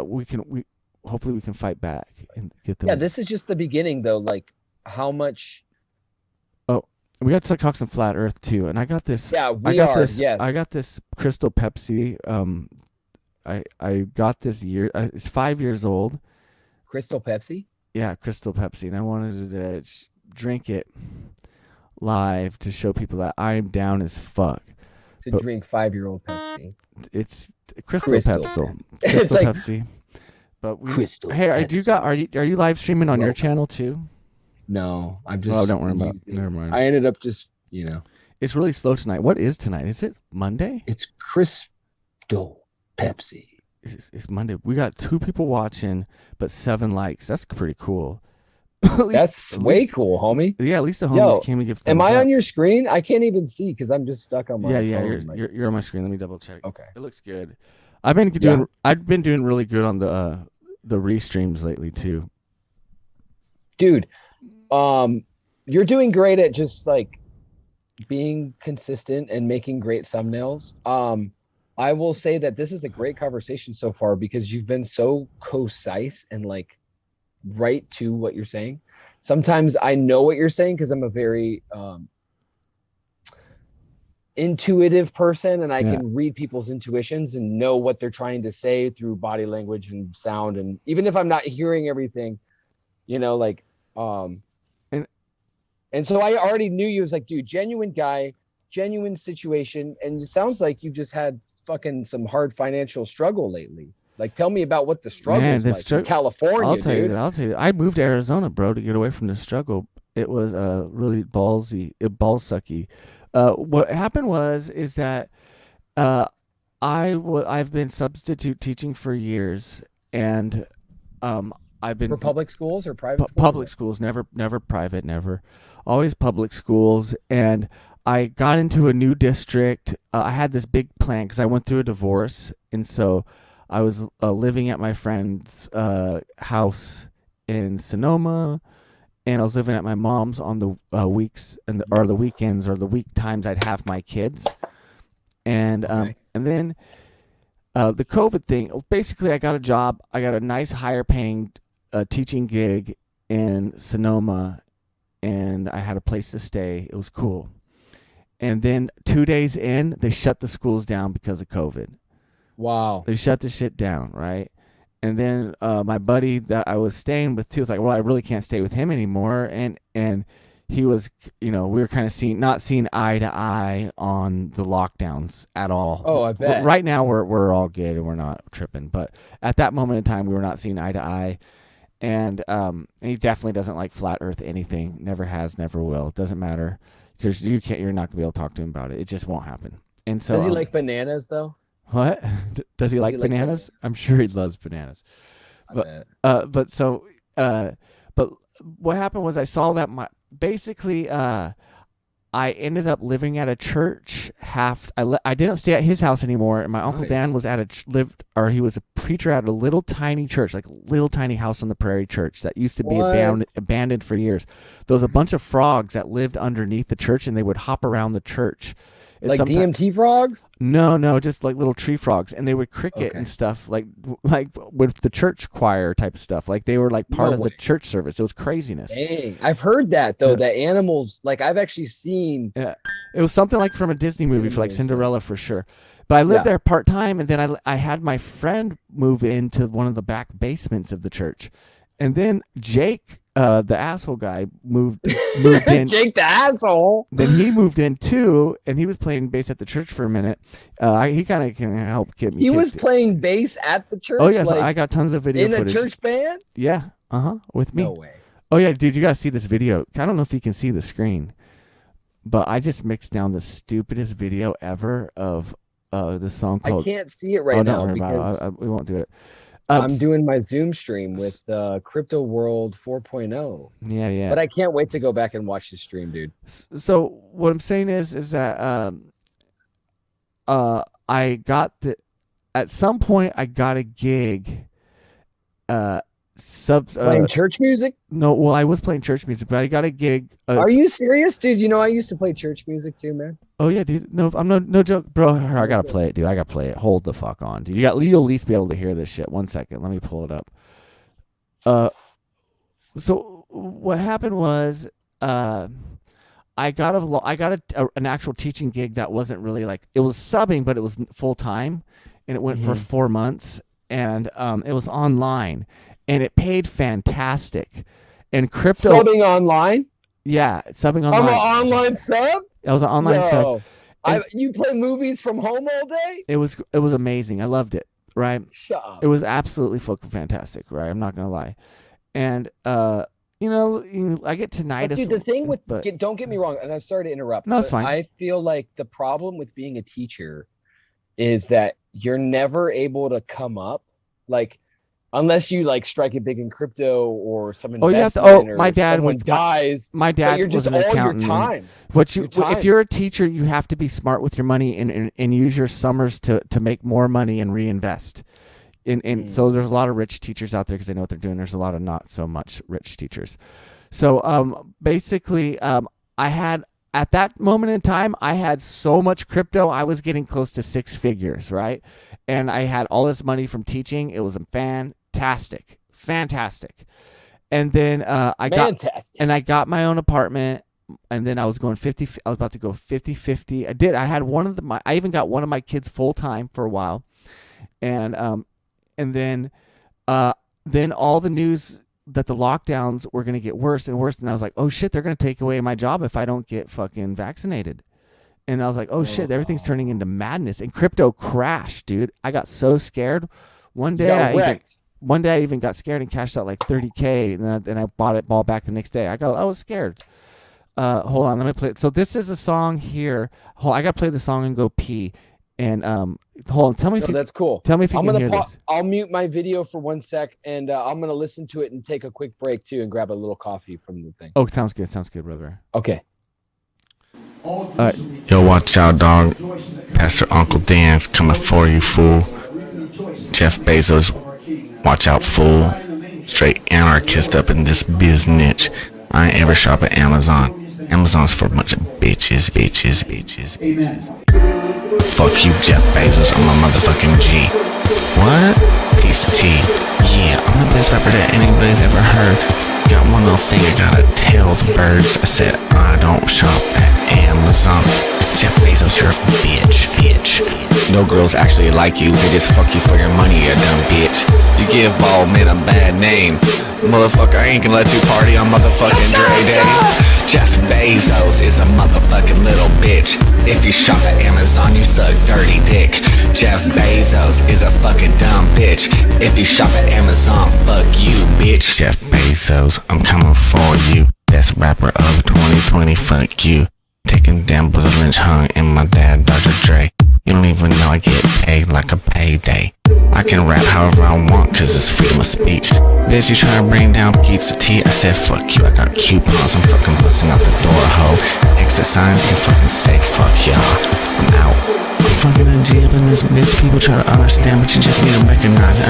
hopefully we can fight back and get them. Yeah, this is just the beginning though. Like how much. Oh, we got to talk some flat Earth too, and I got this. Yeah, Yes, I got this Crystal Pepsi. I got this year. It's 5 years old. Crystal Pepsi. Yeah, Crystal Pepsi, and I wanted to drink it live to show people that I'm down as fuck. Drink 5-year-old Pepsi. It's Crystal Pepsi. It's like Pepsi. But Crystal. Hey, are you live streaming on your channel too? No, I'm just. Oh, don't worry about it. Never mind. I ended up just, It's really slow tonight. What is tonight? Is it Monday? It's Crystal Pepsi. It's Monday. We got 2 people watching, but 7 likes. That's pretty cool. That's way cool, homie. Yeah, at least the homies came to give thumbs Am I up. on your screen? I can't even see because I'm just stuck on my phone. Yeah, you're on my screen. Let me double check. Okay. It looks good. I've been doing really good on the restreams lately too. Dude, you're doing great at just like being consistent and making great thumbnails. I will say that this is a great conversation so far because you've been so concise and like right to what you're saying. Sometimes I know what you're saying because I'm a very intuitive person, and I can read people's intuitions and know what they're trying to say through body language and sound. And even if I'm not hearing everything, and so I already knew you was like, dude, genuine guy, genuine situation. And it sounds like you just had fucking some hard financial struggle lately. Like, tell me about what the struggle is like in California, I'll tell you. I moved to Arizona, bro, to get away from the struggle. It was really ball sucky. What happened is that I've been substitute teaching for years, and I've been for public schools or private schools? Public schools, never private, never, always public schools. And I got into a new district. I had this big plan because I went through a divorce, and so I was living at my friend's house in Sonoma, and I was living at my mom's on the weeks or the weekends or the week times I'd have my kids, and then the COVID thing. Basically, I got a job. I got a nice, higher paying teaching gig in Sonoma, and I had a place to stay. It was cool. And then 2 days in, they shut the schools down because of COVID. Wow. They shut the shit down, right? And then my buddy that I was staying with too was like, well, I really can't stay with him anymore. And he was, we were kind of not seeing eye to eye on the lockdowns at all. Oh, I bet. Right now we're all good and we're not tripping. But at that moment in time, we were not seeing eye to eye. And he definitely doesn't like flat Earth anything. Never has, never will. It doesn't matter. You're not gonna be able to talk to him about it. It just won't happen. And so, does he like bananas though? What? Does he like bananas? I'm sure he loves bananas. But what happened was I saw that I ended up living at a church. I didn't stay at his house anymore, and my uncle Dan was he was a preacher at a little tiny church, like little tiny house on the prairie church that used to be abandoned for years. There was a bunch of frogs that lived underneath the church, and they would hop around the church. Like DMT frogs? No, just like little tree frogs, and they would cricket and stuff like with the church choir type of stuff. Like they were like part of the church service. It was craziness. Dang, I've heard that though. That animals, like I've actually seen. Yeah, it was something like from a Disney movie for like Cinderella for sure. But I lived there part time, and then I had my friend move into one of the back basements of the church, and then Jake, the asshole guy, moved in. Jake the asshole. Then he moved in too, and he was playing bass at the church for a minute. He kind of can help get me. He was playing bass at the church. Oh yes, I got tons of video footage. In a church band. Yeah, with me. No way. Oh yeah, dude, you gotta see this video. I don't know if you can see the screen, but I just mixed down the stupidest video ever of this song I called. can't see it right Oh, now don't worry because about it. We won't do it. I'm doing my Zoom stream with Crypto World 4.0. Yeah, yeah. But I can't wait to go back and watch the stream, dude. So what I'm saying is that I got at some point I got a gig Playing church music? No, well, I was playing church music, but I got a gig. Are you serious, dude? You know I used to play church music too, man. Oh yeah, dude. No, I'm no joke, bro. I gotta play it, dude. I gotta play it. Hold the fuck on, dude. You'll at least be able to hear this shit. 1 second, let me pull it up. So what happened was, I got an actual teaching gig that wasn't really like, it was subbing, but it was full time, and it went for 4 months, and it was online, and it paid fantastic. And crypto subbing online. Yeah, subbing online. I'm an online sub. I was an online sub. You play movies from home all day? It was amazing. I loved it. Right? Shut up. It was absolutely fucking fantastic. Right? I'm not gonna lie. And I get tinnitus. But dude, the thing with don't get me wrong, and I'm sorry to interrupt. No, it's fine. I feel like the problem with being a teacher is that you're never able to come up, like, unless you like strike it big in crypto or some investment. My dad dies. My dad you're just was an all accountant. your time. If you're a teacher, you have to be smart with your money and use your summers to make more money and reinvest. So there's a lot of rich teachers out there because they know what they're doing. There's a lot of not so much rich teachers. So basically, I had, at that moment in time, I had so much crypto, I was getting close to 6 figures, right? And I had all this money from teaching. It was fantastic. And then I got my own apartment, and then I was going 50. I was about to go 50-50. I had I even got one of my kids full time for a while, and then all the news that the lockdowns were going to get worse and worse, and I was like, oh shit, they're going to take away my job if I don't get fucking vaccinated. And I was like, oh shit, everything's turning into madness. And crypto crashed, dude. I got so scared. One day I even got scared and cashed out like $30K, and I bought it all back the next day. I was scared. Hold on, let me play it. So this is a song here. I got to play the song and go pee. And hold on, tell me if that's cool. Tell me if you can hear this. I'll mute my video for 1 sec, and I'm gonna listen to it and take a quick break too, and grab a little coffee from the thing. Oh, sounds good, brother. Okay. Yo, watch out, dog. Pastor Uncle Dan's coming for you, fool. Jeff Bezos, watch out, fool. Straight anarchist up in this business. I ain't ever shop at Amazon. Amazon's for a bunch of bitches. Fuck you, Jeff Bezos. I'm a motherfucking G. What? Piece of tea. Yeah, I'm the best rapper that anybody's ever heard. Got one little thing, I gotta tell the birds. I said I don't shop at Amazon. Jeff Bezos, you're a bitch. No girls actually like you, they just fuck you for your money, you dumb bitch. You give bald men a bad name. Motherfucker, I ain't gonna let you party on motherfucking Dre Day. Jeff Bezos is a motherfucking little bitch. If you shop at Amazon, you suck dirty dick. Jeff Bezos is a fucking dumb bitch. If you shop at Amazon, fuck you, bitch. Jeff Bezos, I'm coming for you. Best rapper of 2020, fuck you. Taking down Brother Lynch hung and my dad, Dr. Dre. You don't even know I get paid like a payday. I can rap however I want cause it's freedom of speech. Bitch, you trying to bring down pizza tea? I said fuck you, I got coupons, I'm fucking busting out the door, ho. Exit signs can fucking say fuck y'all. I'm out. I'm fucking a G up in this bitch. People try to understand but you just need to recognize it.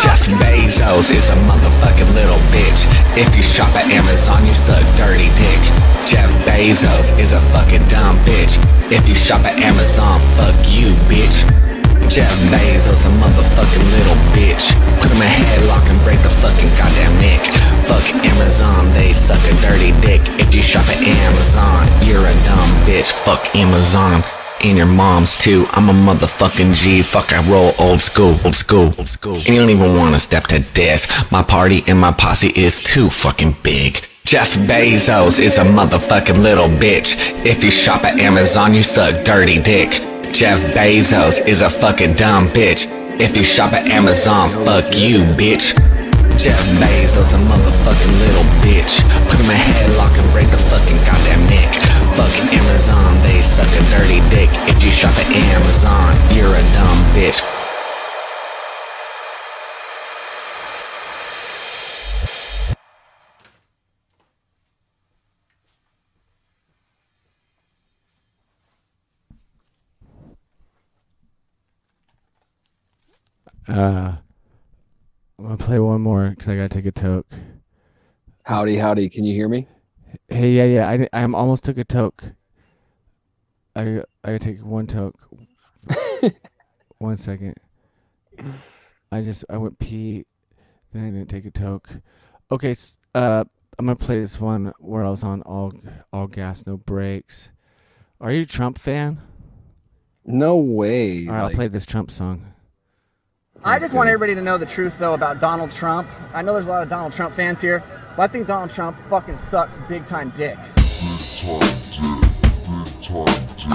Jeff Bezos is a motherfucking little bitch. If you shop at Amazon, you suck dirty dick. Jeff Bezos is a fucking dumb bitch. If you shop at Amazon, fuck you, bitch. Jeff Bezos, a motherfucking little bitch. Put him in a headlock and break the fucking goddamn neck. Fuck Amazon, they suck a dirty dick. If you shop at Amazon, you're a dumb bitch. Fuck Amazon, and your mom's too. I'm a motherfucking G. Fuck, I roll old school. And you don't even wanna step to this. My party and my posse is too fucking big. Jeff Bezos is a motherfucking little bitch. If you shop at Amazon, you suck dirty dick. Jeff Bezos is a fucking dumb bitch. If you shop at Amazon, fuck you, bitch. Jeff Bezos, a motherfucking little bitch. Put him in a headlock and break the fucking goddamn neck. Fuck Amazon, they suck a dirty dick. If you shop at Amazon, I'm gonna play one more because I gotta take a toke. Howdy, howdy. Can you hear me? Hey, yeah. I almost took a toke. I gotta take one toke. 1 second. I went pee, then I didn't take a toke. Okay, I'm gonna play this one where I was on all gas, no brakes. Are you a Trump fan? No way. All right, I'll play this Trump song. I just want everybody to know the truth, though, about Donald Trump. I know there's a lot of Donald Trump fans here, but I think Donald Trump fucking sucks big time dick.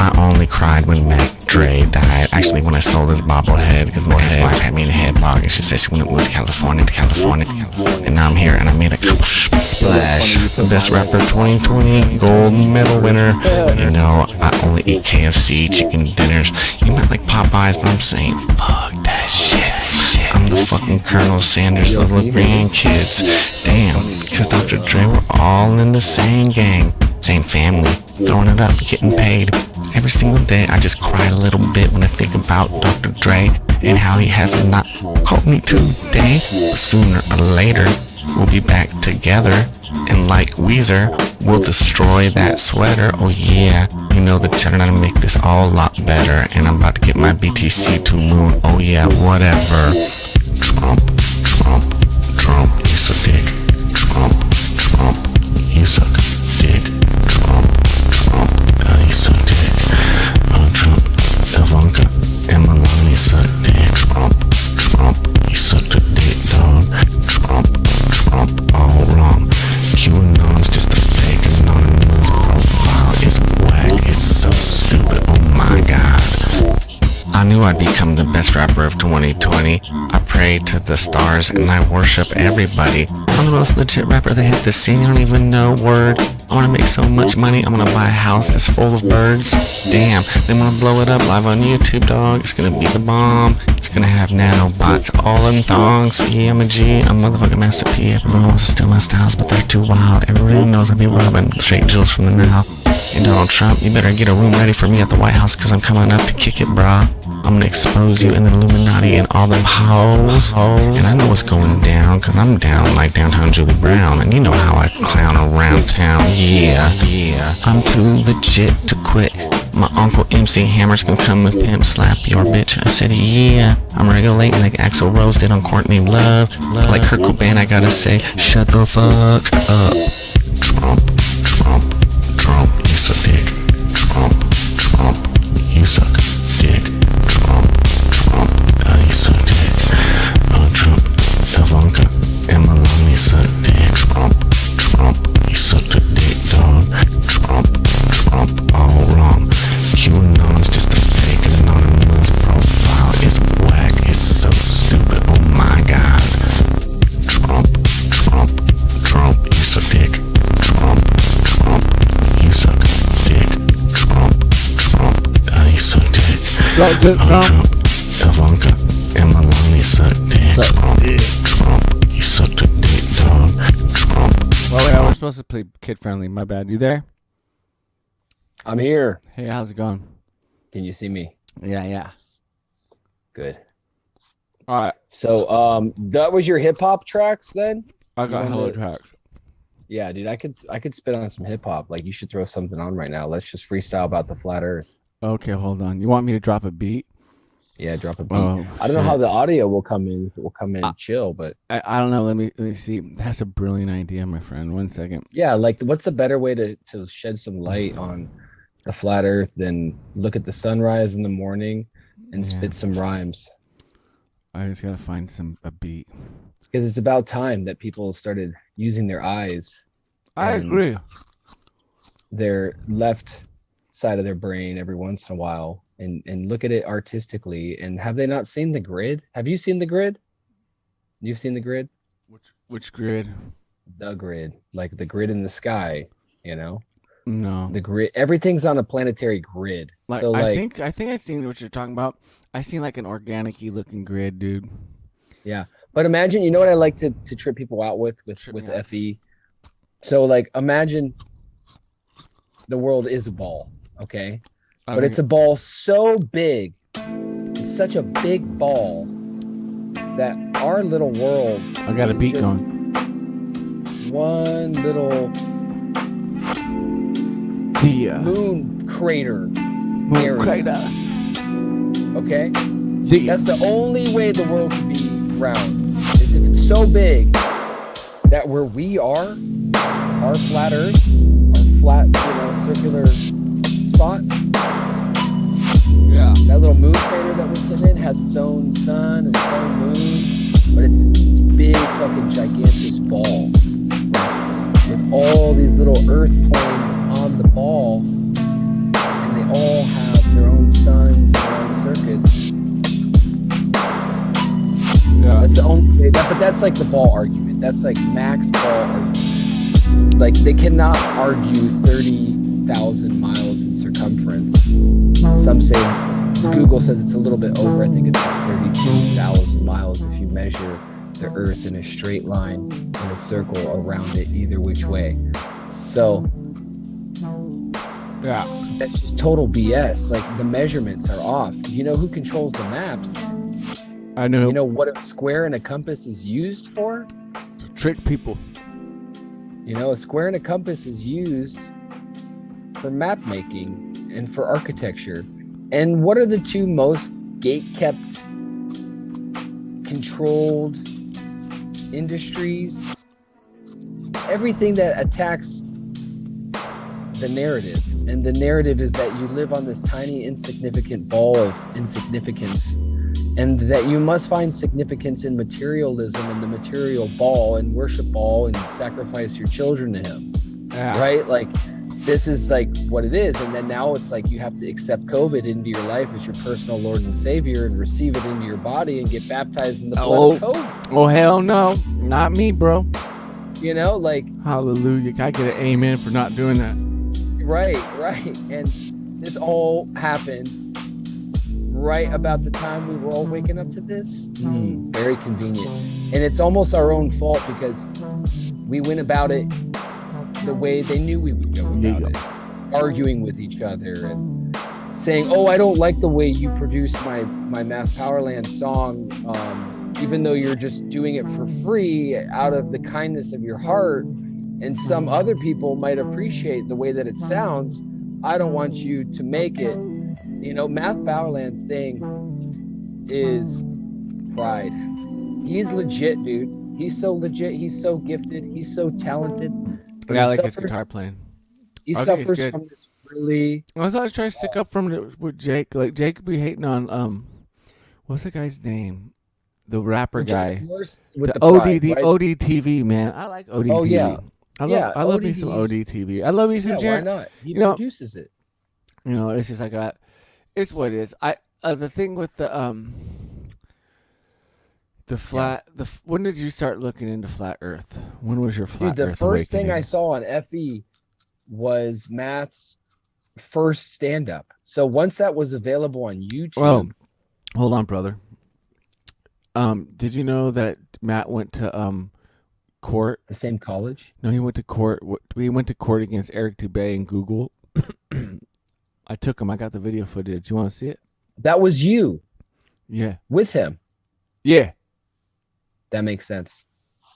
I only cried when Mac Dre died. Actually, when I sold his bobblehead, because my wife had me in a headlock, and she said she wanted to move to California. And now I'm here, and I made a splash. The best rapper 2020, gold medal winner. You know, I only eat KFC chicken dinners. You might like Popeyes, but I'm saying fuck that shit. I'm the fucking Colonel Sanders of the grandkids. Damn, because Dr. Dre, we're all in the same gang. Same family, throwing it up, getting paid. Every single day I just cry a little bit when I think about Dr. Dre and how he has not called me today. Sooner or later, we'll be back together. And like Weezer, we'll destroy that sweater. Oh yeah, you know the cheddar to make this all a lot better. And I'm about to get my BTC to moon. Oh yeah, whatever. Trump, you suck dick. Trump, you suck dick. Trump, you suck dick. Trump, Ivanka, and Melania suck dick. Trump, you sucked a dick, dog. Trump, all wrong. QAnon's just a fake anonymous profile. It's whack, it's so stupid, oh my god. I knew I'd become the best rapper of 2020. I prayed to the stars and I worship everybody. I'm the most legit rapper that hit the scene, I don't even know word. I wanna make so much money, I'm gonna buy a house that's full of birds. Damn, they wanna blow it up live on YouTube, dog. It's gonna be the bomb. It's gonna have nanobots all in thongs. Yeah, I'm a G, I'm motherfucking Master P. Everyone wants to steal my styles, but they're too wild. Everybody knows I be robbing straight jewels from the now. And Donald Trump, you better get a room ready for me at the White House, cause I'm coming up to kick it, brah. I'm gonna expose you in the Illuminati and all them hoes. And I know what's going down, cause I'm down like downtown Julie Brown. And you know how I clown around town, yeah. I'm too legit to quit. My Uncle MC Hammer's gonna come and pimp slap your bitch. I said, yeah. I'm regulating like Axl Rose did on Courtney Love. Like Kurt Cobain, I gotta say, shut the fuck up. Trump, you suck dick. Trump, you suck dick. Trump, you suck dick. Trump, Ivanka, and Melania suck dick. Trump, you sucked a dick, dog. Trump, all wrong. QAnon's just a fake anonymous profile. It's whack, it's so stupid, oh my god. Trump, you suck dick. Trump, you suck dick. Trump, you suck dick. Trump, Ivanka, and Melania suck dick. Trump, you sucked a dick, dog. Trump. Well, yeah, we're supposed to play kid friendly. My bad. You there? I'm here. Hey, how's it going? Can you see me? Yeah. Good. All right. So, that was your hip hop tracks then? I got hella tracks. Yeah, dude, I could spit on some hip hop. Like, you should throw something on right now. Let's just freestyle about the flat earth. Okay, hold on. You want me to drop a beat? Yeah, drop a beat. Oh, I don't know how the audio will come in. If it will come in chill, but I don't know. Let me see. That's a brilliant idea, my friend. 1 second. yeah, like what's a better way to shed some light on the flat earth than look at the sunrise in the morning and spit some rhymes? I just gotta find a beat. Because it's about time that people started using their eyes. I agree. Their left side of their brain every once in a while and look at it artistically. And have they not seen the grid? Have you seen the grid? You've seen the grid? Which grid? The grid, like the grid in the sky, you know? No. The grid, everything's on a planetary grid. Like, so I think I've seen what you're talking about. I seen like an organic-y looking grid, dude. Yeah. But imagine, you know what I like to trip people out with FE? So like imagine the world is a ball, okay? But it's a ball so big, it's such a big ball that our little world. I got a is beat just going. One little Yeah. moon crater. Moon area. crater. Okay? Yeah. That's the only way the world could be round. Is if it's so big that where we are, our flat Earth, our flat, circular spot, Yeah. that little moon crater that we're sitting in has its own sun and its own moon, but it's this big fucking gigantic ball with all these little Earth planes on the ball, and they all have their own suns and their own circuits. Yeah. That's the only way. But that's like the ball argument. That's like max ball argument. Like they cannot argue 30,000 miles in circumference. Some say, Google says it's a little bit over. I think it's like 32,000 miles if you measure the Earth in a straight line in a circle around it either which way. So Yeah. that's just total BS. Like the measurements are off. You know who controls the maps? I know. You know what a square and a compass is used for? To trick people. You know, a square and a compass is used for map making and for architecture. And what are the two most gate-kept, controlled industries? Everything that attacks the narrative. And the narrative is that you live on this tiny, insignificant ball of insignificance, and that you must find significance in materialism and the material ball and worship ball and sacrifice your children to him. Yeah. Right? Like, this is like what it is. And then now it's like you have to accept COVID into your life as your personal Lord and Savior and receive it into your body and get baptized in the blood of COVID. Oh, hell no. Not me, bro. You know, like, Hallelujah. Can I get an amen for not doing that? right. And this all happened right about the time we were all waking up to this. Very convenient. And it's almost our own fault because we went about it the way they knew we would go about it. Arguing with each other and saying, oh, I don't like the way you produced my Math Powerland song, even though you're just doing it for free out of the kindness of your heart, and some other people might appreciate the way that it sounds. I don't want you to make it. You know, Math Powerland's thing is pride. He's legit, dude. He's so legit. He's so gifted. He's so talented. But Yeah, I he like his suffers- guitar playing. He I think he's suffers good. from this really. I was always trying to stick up from it with Jake. Like, Jake be hating on, what's the guy's name? The rapper guy. With The the pride, ODD, right? ODTV, man. I like ODTV. Oh, yeah. I love me some ODDs. ODTV. I love me some Yeah, why Jared. not? He you know- produces it. You know, it's just like it's what it is. The thing with the flat. When did you start looking into flat Earth? When was your flat Dude, the Earth first thing I awakening? saw on FE was Matt's first stand-up. So once that was available on YouTube, Well, hold on, brother. Did you know that Matt went to court? the same college. No, he went to court. We went to court against Eric Dubay and Google. I took him. I got the video footage. You want to see it? That was you Yeah. with him. Yeah. That makes sense.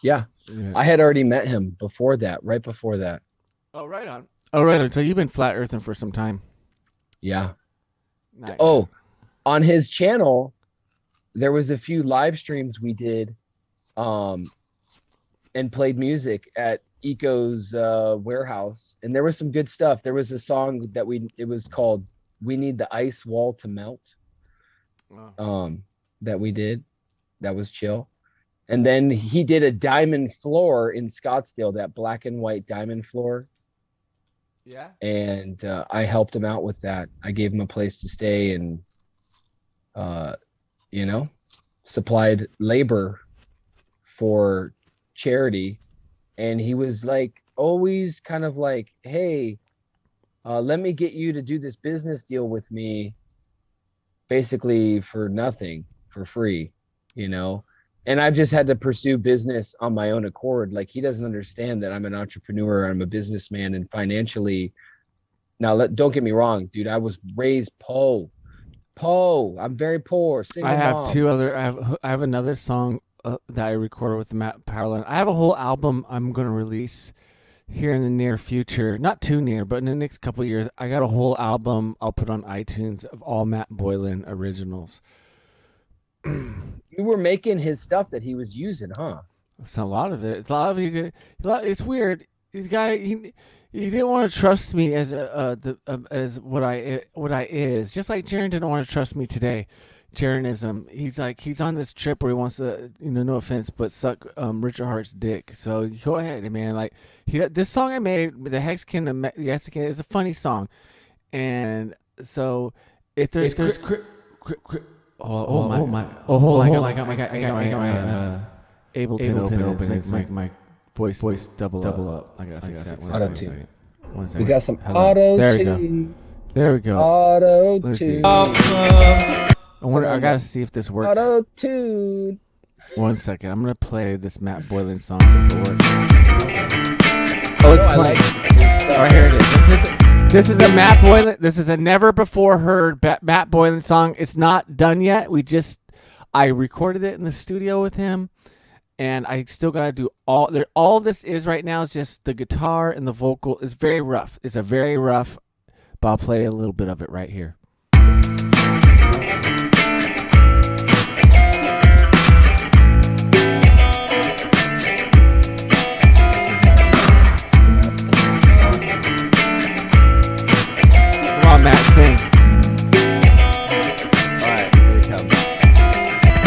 Yeah. Yeah. I had already met him before that, right before that. Oh, right on. Oh, right on. So you've been flat earthing for some time. Yeah. Nice. Oh, on his channel, there was a few live streams we did and played music at Eco's warehouse, and there was some good stuff. There was a song that it was called "We Need the Ice Wall to Melt." Wow. That we did. That was chill. And then he did a diamond floor in Scottsdale, that black and white diamond floor. Yeah. And I helped him out with that. I gave him a place to stay and, supplied labor for charity. And he was like, always kind of like, hey, let me get you to do this business deal with me, basically for nothing, for free, And I've just had to pursue business on my own accord. Like, he doesn't understand that I'm an entrepreneur, I'm a businessman, and financially. Now, don't get me wrong, dude. I was raised poor. Poe. I'm very poor. Single I have mom. two other. I have another song that I recorded with Matt Powerland. I have a whole album I'm going to release here in the near future. Not too near, but in the next couple of years. I got a whole album I'll put on iTunes of all Matt Boylan originals. You were making his stuff that he was using, huh? It's a lot of it. It's a lot of it. It's weird. This guy, he didn't want to trust me as as what I is. Just like Jaron didn't want to trust me today. Jaronism. He's on this trip where he wants to, no offense, but suck Richard Hart's dick. So go ahead, man. Like this song I made, the Hexkin, is a funny song, and so if there's hold on, I got my Ableton open. It makes my voice double up. I gotta fix that. One second. We got some auto tune. There we go. Auto Let's see. tune. I gotta see if this works. Auto tune. 1 second. I'm gonna play this Matt Boylan song. See if it works. Oh, it's playing. All right, here it is. This is a Matt Boylan. This is a never before heard Matt Boylan song. It's not done yet. I recorded it in the studio with him, and I still gotta do all this is right now is just the guitar and the vocal. It's very rough. It's a very rough, but I'll play a little bit of it right here. Come on, Matt, sing. All right, here it comes.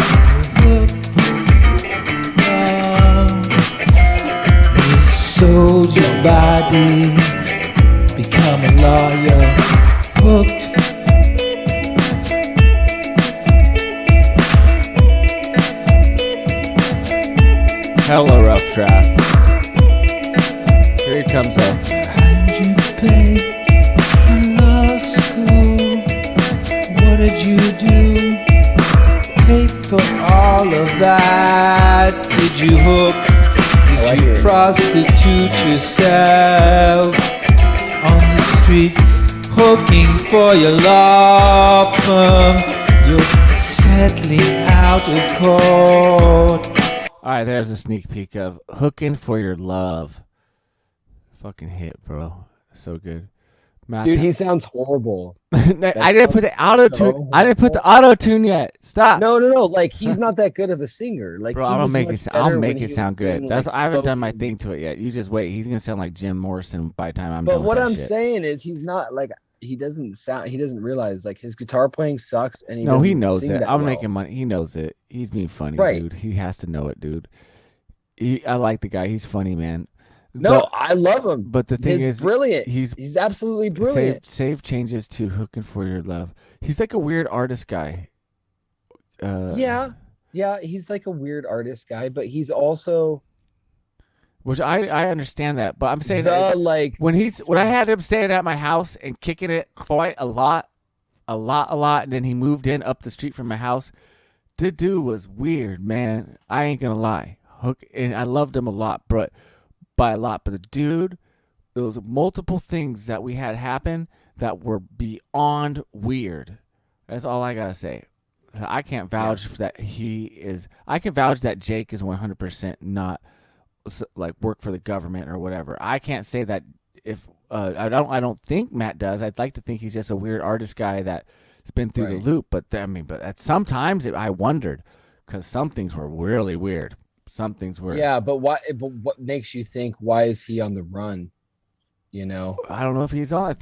You sold your body, become a lawyer, hooked. Hella rough draft. Here he comes up. Behind you paid for law school. What did you do? Pay for all of that. Did you hook? Did you prostitute yourself on the street, hooking for your law firm? You're settling out of court. All right, there's a sneak peek of Hooking for Your Love. Fucking hit, bro. So good. Matt, Dude, he sounds horrible. I didn't put the auto tune. so I didn't put the auto tune yet. Stop. No. Like he's not that good of a singer. Like, Bro, he I'll was make much it. I'll better make when he it sound was good. doing, That's like, I haven't done my spoken. thing to it yet. You just wait. He's gonna sound like Jim Morrison by the time I'm But done. what with that I'm shit. saying is, he's not like he doesn't realize like his guitar playing sucks, and No, he doesn't knows sing it. that I'm well. making money. He knows it. He's being funny, Right. dude. He has to know it, dude. I like the guy. He's funny, man. No, I love him. But the thing He's is, brilliant. He's absolutely brilliant. Save changes to Hooking for Your Love. He's like a weird artist guy. Yeah, he's like a weird artist guy, but he's also Which I understand that, but I'm saying the that like when I had him staying at my house and kicking it quite a lot, and then he moved in up the street from my house. The dude was weird, man. I ain't gonna lie. And I loved him a lot, but the dude, there was multiple things that we had happen that were beyond weird. That's all I gotta say. I can't vouch that he is. I can vouch that Jake is 100% not like work for the government or whatever. I can't say that if I don't think Matt does. I'd like to think he's just a weird artist guy that's been through the loop. But sometimes I wondered because some things were really weird. Some things were. Yeah, but why? But what makes you think? Why is he on the run? You know, I don't know if he's on.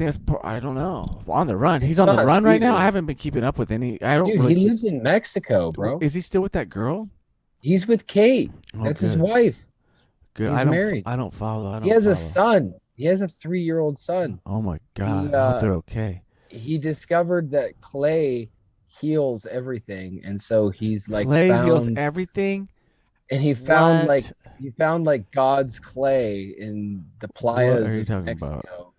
I don't know. On the run. He's on the run right now. I haven't been keeping up with any. I don't. Dude, really he lives in Mexico, bro. Is he still with that girl? He's with Kate. Oh, That's good. his wife. Good. He's married. I don't follow. He has a son. He has a 3-year-old son. Oh my god. He, I hope they're okay. He discovered that clay heals everything, and so he's like Clay heals found, everything. and he found What? like God's clay in the What are playas you of talking Mexico, about?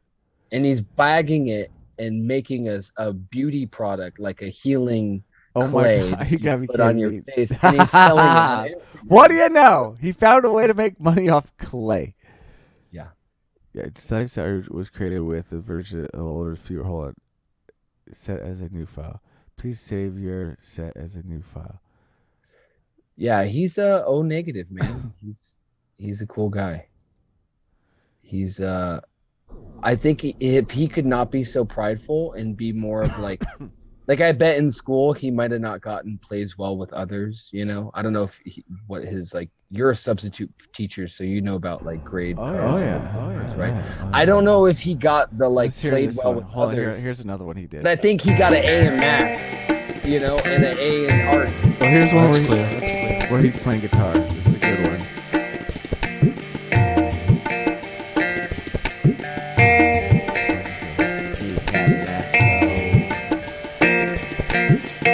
and he's bagging it and making a beauty product, like a healing Oh clay my god. that You got me put on kidding your me. face, and he's selling it on Instagram. What do you know? He found a way to make money off clay. Yeah. Yeah, it's Lifestyle was created with a version of older few. Hold on. Set as a new file. Please save your set as a new file. Yeah, he's a O negative, man. He's a cool guy. He's I think if he could not be so prideful and be more of like I bet in school he might have not gotten plays well with others, you know. I don't know if what his like you're a substitute teacher, so you know about like grade cards right? I don't know if he got the like played well with others. Here's another one he did. But I think he got an A in math, you know, and an A in art. Well, here's one That's clear. where he's playing guitar. This is a good one.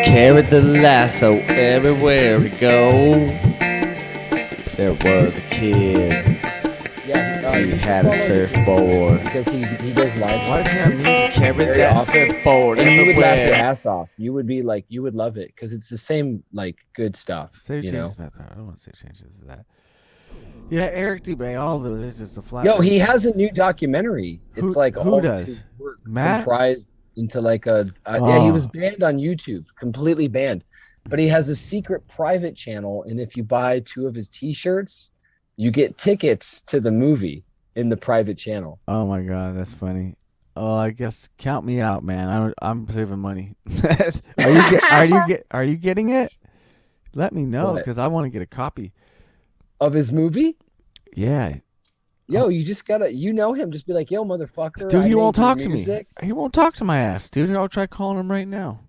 Carried the lasso everywhere we go. There was a kid. Yeah, He had a surfboard. because he does live. Why does he have music? Carried Very that often. surfboard And you would laugh your everywhere. ass off. You would be like, you would love it because it's the same like good stuff. Save you know. changes method. I don't want to save changes to that. Yeah, Eric Dubé. All of this is a flat. Yo, he has a new documentary. It's Who- like who all of does? his work Matt? comprised into like a yeah. He Oh. was banned on YouTube, completely banned. But he has a secret private channel, and if you buy 2 of his T-shirts, you get tickets to the movie in the private channel. Oh my god, that's funny. Oh, I guess count me out, man. I'm saving money. Are you getting it? Let me know What? because I want to get a copy. Of his movie? Yeah, Yo, you just gotta, you know him. Just be like, yo, motherfucker. dude, I he won't made your talk to me. music. He won't talk to my ass, dude. I'll try calling him right now.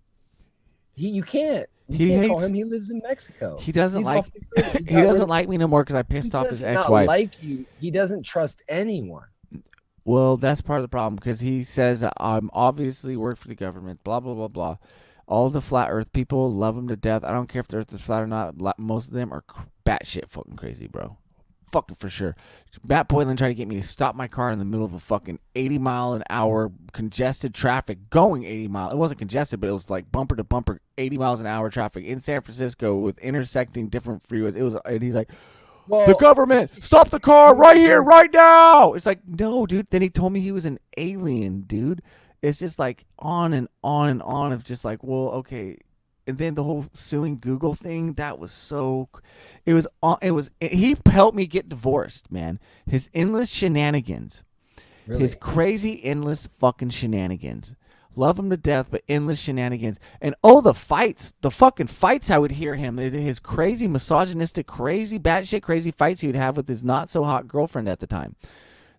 You can't. You He can't call hates- him. He lives in Mexico. He doesn't He's like. off the grid. He's He not doesn't really- like me no more because I pissed he off his does not ex-wife. like you. He doesn't trust anyone. Well, that's part of the problem because he says that I'm obviously work for the government. Blah blah blah blah. All the flat Earth people love him to death. I don't care if the Earth is flat or not. Most of them are batshit fucking crazy, bro. Fucking for sure. Matt Boylan tried to get me to stop my car in the middle of a fucking 80-mile-an-hour congested traffic going 80 miles. It wasn't congested, but it was like bumper to bumper 80 miles an hour traffic in San Francisco with intersecting different freeways. It was, and he's like, Well, the government, stop the car right here, right now. It's like, no, dude. Then he told me he was an alien, dude. It's just like on and on and on of just like, well, okay. And then the whole suing Google thing, that was so, he helped me get divorced, man. His endless shenanigans, really? his crazy endless fucking shenanigans. Love him to death, but endless shenanigans. And the fucking fights I would hear him, his crazy misogynistic, crazy batshit crazy fights he would have with his not so hot girlfriend at the time.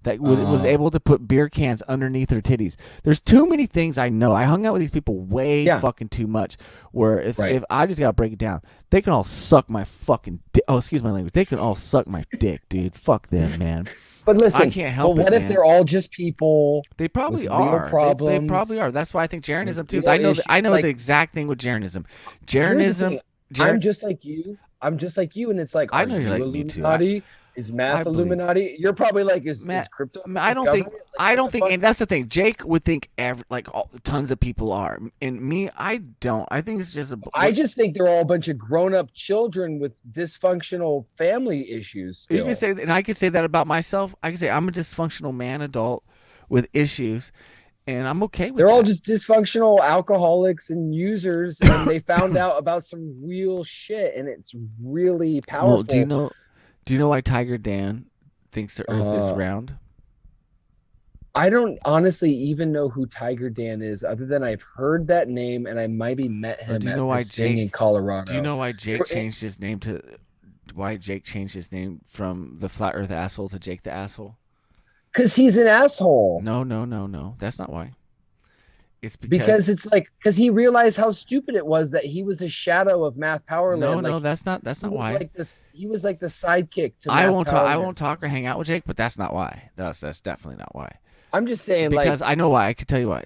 That was able to put beer cans underneath her titties. There's too many things I know. I hung out with these people way fucking too much. Where if I just gotta break it down, they can all suck my fucking dick. Oh, excuse my language. They can all suck my dick, dude. Fuck them, man. But listen, I can't help what it, if man. they're all just people? They probably with real are. They problems, probably are. That's why I think Jeranism too. real I know. issues, I know like- the exact thing with Jeranism. Here's the thing, Jeranism. I'm just like you. And it's like, I are know you you're like me too. Illuminati? Is math I believe- Illuminati? You're probably like, is crypto? I don't think. government? Like, I what don't the think, fuck? and that's the thing. Jake would think tons of people are, and me, I don't. I think it's just a. I just think they're all a bunch of grown-up children with dysfunctional family issues. Still. You can say, and I could say that about myself. I could say I'm a dysfunctional man, adult with issues, and I'm okay with. They're that. all just dysfunctional alcoholics and users, and they found out about some real shit, and it's really powerful. Well, do you know why Tiger Dan thinks the Earth is round? I don't honestly even know who Tiger Dan is, other than I've heard that name and I maybe met him do you at know why this thing in Jake- Colorado. Do you know why Jake Or- changed his name to? Why Jake changed his name from the Flat Earth asshole to Jake the asshole? Because he's an asshole. No. That's not why. It's Because it's like, because he realized how stupid it was that he was a shadow of Math Powerland. no, Like, that's not he was why. like this. He was like the sidekick to. I Math won't Powerland. talk or hang out with Jake, but that's not why. That's definitely not why. I'm just saying, Because like, I know why. I could tell you why.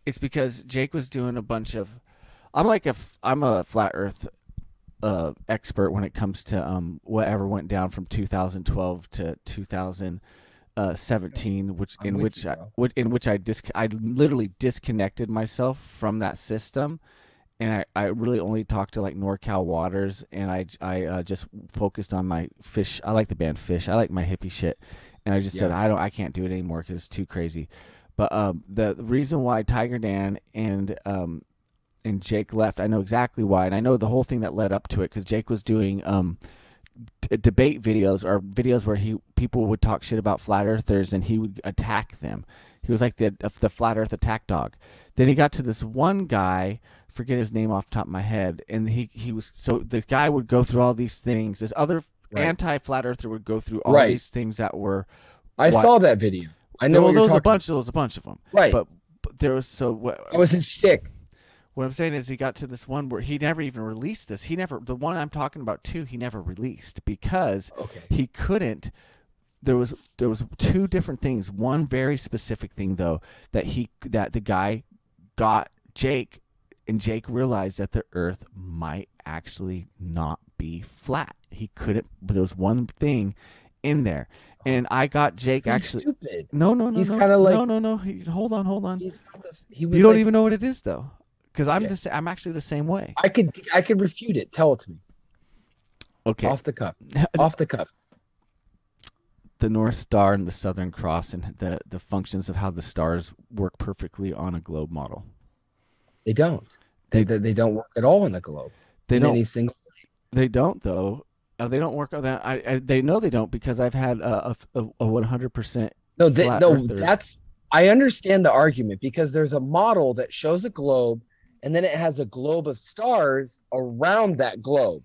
It's because Jake was doing a bunch of. I'm a flat Earth expert when it comes to whatever went down from 2012 to 2017, I'm with you, bro. in which I literally disconnected myself from that system. And I really only talked to like NorCal Waters, and I just focused on my Fish. I like the band Fish. I like my hippie shit, and I just said I can't do it anymore because it's too crazy. But the reason why Tiger Dan and and Jake left. I know exactly why, and I know the whole thing that led up to it because Jake was doing debate videos or videos where people would talk shit about flat earthers and he would attack them. He was like the flat earth attack dog. Then he got to this one guy, forget his name off the top of my head, and he was, so the guy would go through all these things. This other anti-flat earther would go through all these things that were. I saw that video. I know what you're talking about. There was a bunch of them. Right. But there was That was his shtick. What I'm saying is he got to this one where he never even released this. The one I'm talking about too, he never released because he couldn't. There was two different things. One very specific thing though that the guy got Jake, and Jake realized that the Earth might actually not be flat. He couldn't. But there was one thing in there, and I got Jake actually. Stupid. No. He's kind of like no. Hold on. He was you don't even know what it is though. Because I'm actually the same way. I could refute it. Tell it to me. Okay. Off the cuff. The North Star and the Southern Cross and the functions of how the stars work perfectly on a globe model. They don't. They don't work at all on the globe. They don't. Any single way. They don't though. They don't work on that. They know they don't because I've had a 100%. That's. I understand the argument because there's a model that shows a globe. And then it has a globe of stars around that globe.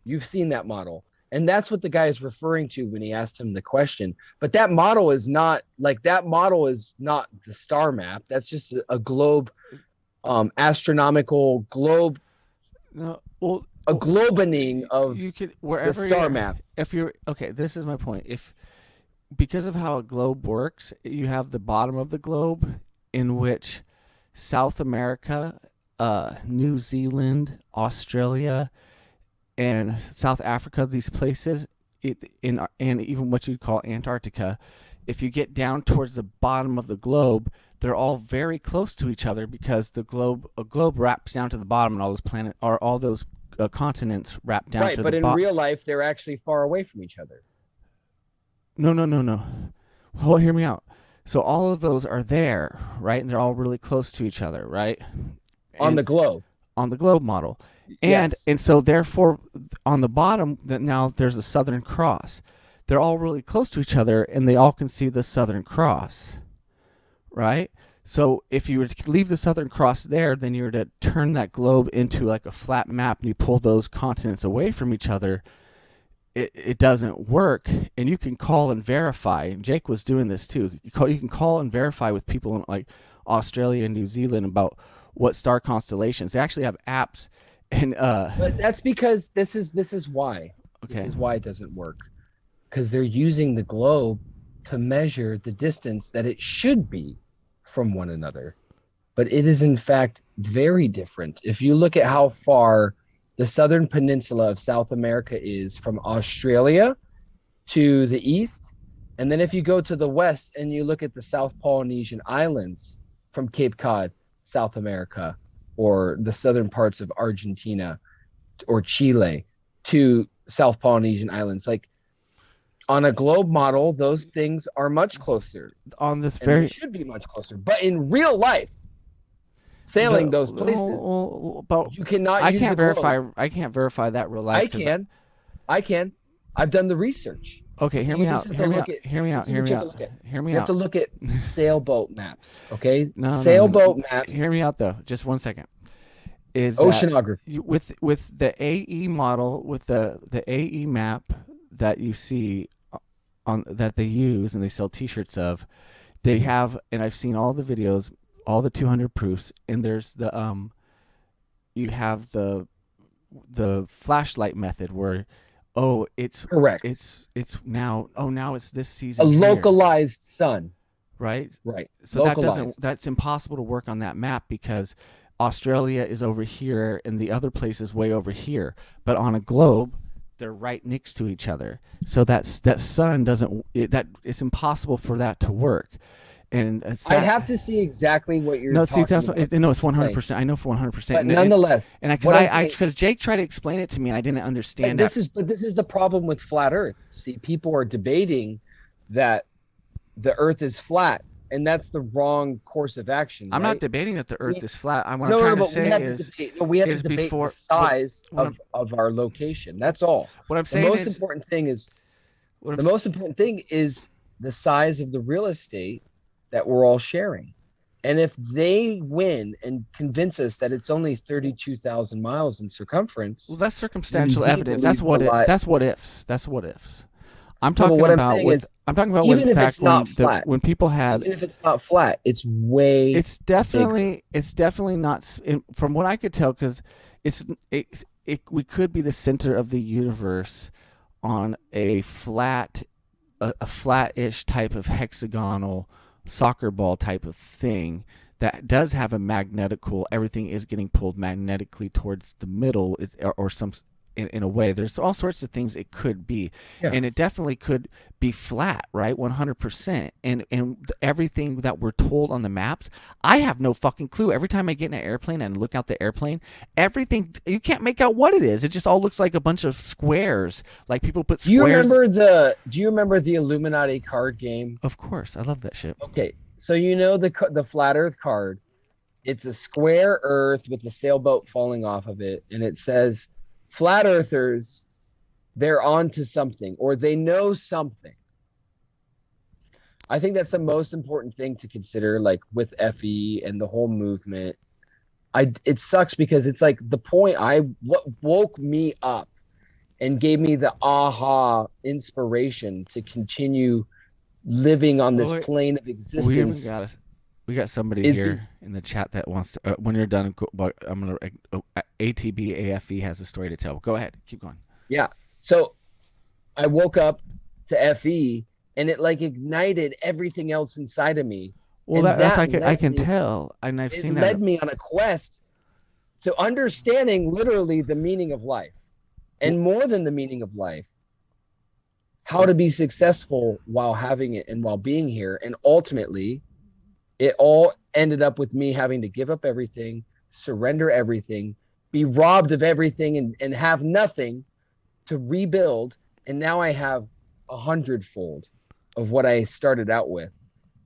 You've seen that model. And that's what the guy is referring to when he asked him the question. But that model is not the star map. That's just a globe, astronomical globe. No, well, a globening of you could, the star map. If you're okay, this is my point. Because of how a globe works, you have the bottom of the globe in which South America, New Zealand, Australia, and South Africa, these places, and even what you'd call Antarctica, if you get down towards the bottom of the globe, they're all very close to each other because a globe wraps down to the bottom, and all those continents wrap down to the bottom. Right, but in real life, they're actually far away from each other. No. Well, hear me out. So all of those are there, right? And they're all really close to each other, right? On the globe model. And so therefore on the bottom now there's a Southern Cross. They're all really close to each other and they all can see the Southern Cross. Right? So if you were to leave the Southern Cross there, then you're to turn that globe into like a flat map and you pull those continents away from each other. It doesn't work, and you can call and verify. And Jake was doing this too. You can call and verify with people in like Australia and New Zealand about what star constellations. They actually have apps, and but that's because this is why. Okay. This is why it doesn't work, because they're using the globe to measure the distance that it should be from one another, but it is in fact very different. If you look at how far the southern peninsula of South America is from Australia to the east. And then if you go to the west and you look at the South Polynesian Islands from Cape Cod, South America, or the southern parts of Argentina or Chile to South Polynesian Islands, like on a globe model, those things are much closer. They should be much closer. But in real life, sailing those places, you cannot. I can't verify that real life. I can. I've done the research. Okay, hear me out. Hear me out. You have to look at sailboat maps. Okay, sailboat maps. Hear me out though. Just 1 second. Is oceanography with the AE model, with the AE map that you see on that they use and they sell T-shirts of, they have, and I've seen all the videos. All the 200 proofs, and there's the you have the flashlight method where it's correct. It's now it's this season. A localized sun. Right. So localized. that's impossible to work on that map because Australia is over here and the other place is way over here. But on a globe, they're right next to each other. So that sun doesn't. It's impossible for that to work. And I'd have to see exactly what you're. It's 100%. I know for 100%. But nonetheless, because Jake tried to explain it to me, and I didn't understand. This is the problem with flat Earth. See, people are debating that the Earth is flat, and that's the wrong course of action. I'm right? not debating that the Earth is flat. What I'm No, trying to but say we have is, to debate. No, we have to is debate before the size what of our location. That's all. what I'm The saying most is important thing is what I'm the most important thing is the size of the real estate that we're all sharing. And if they win and convince us that it's only 32,000 miles in circumference, Well, that's circumstantial we evidence. That's believe what the lie- that's what ifs. That's what ifs. I'm No, but talking what I'm about saying with is, I'm talking about even when if back it's not when flat, when people had even if it's not flat, it's way it's definitely not from what I could tell, because we could be the center of the universe on a flat-ish type of hexagonal soccer ball type of thing that does have a magnetical. Everything is getting pulled magnetically towards the middle, or some in a way. There's all sorts of things it could be, Yeah. and it definitely could be flat, right? 100%. And everything that we're told on the maps, I have no fucking clue. Every time I get in an airplane and look out the airplane, everything, you can't make out what it is. It just all looks like a bunch of squares. Like people put Do you squares. do you remember the Illuminati card game? Of course, I love that shit. Okay, so you know the flat Earth card. It's a square Earth with a sailboat falling off of it, and it says, "Flat Earthers, they're onto something, or they know something." I think that's the most important thing to consider, like with FE and the whole movement. It sucks because it's like the point what woke me up and gave me the aha inspiration to continue living on this plane of existence. We got somebody here in the chat that wants to. When you're done, I'm gonna. ATB AFE has a story to tell. Go ahead, keep going. Yeah. So I woke up to FE, and it like ignited everything else inside of me. Well, that's I can tell, and I've seen that. It led me on a quest to understanding literally the meaning of life, and more than the meaning of life, how to be successful while having it and while being here. And ultimately, it all ended up with me having to give up everything, surrender everything, be robbed of everything, and have nothing to rebuild. And now I have 100-fold of what I started out with.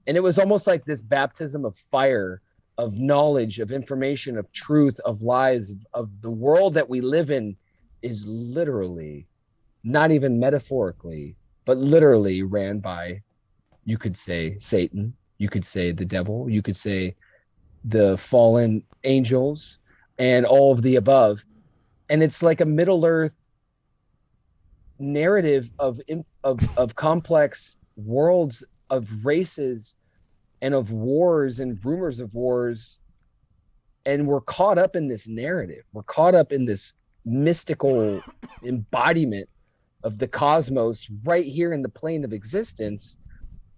And it was almost like this baptism of fire, of knowledge, of information, of truth, of lies, of the world that we live in is literally, not even metaphorically, but literally ran by, you could say, Satan. You could say the devil, you could say the fallen angels, and all of the above. And it's like a Middle Earth narrative of complex worlds, of races, and of wars and rumors of wars. And we're caught up in this narrative. We're caught up in this mystical embodiment of the cosmos right here in the plane of existence,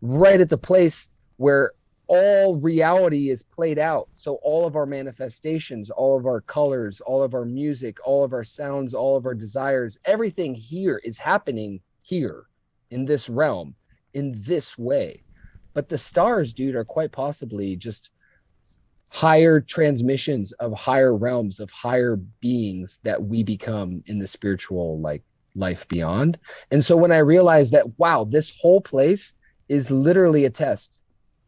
right at the place where all reality is played out. So all of our manifestations, all of our colors, all of our music, all of our sounds, all of our desires, everything here is happening here in this realm, in this way. But the stars, dude, are quite possibly just higher transmissions of higher realms, of higher beings that we become in the spiritual life beyond. And so when I realized that, wow, this whole place is literally a test.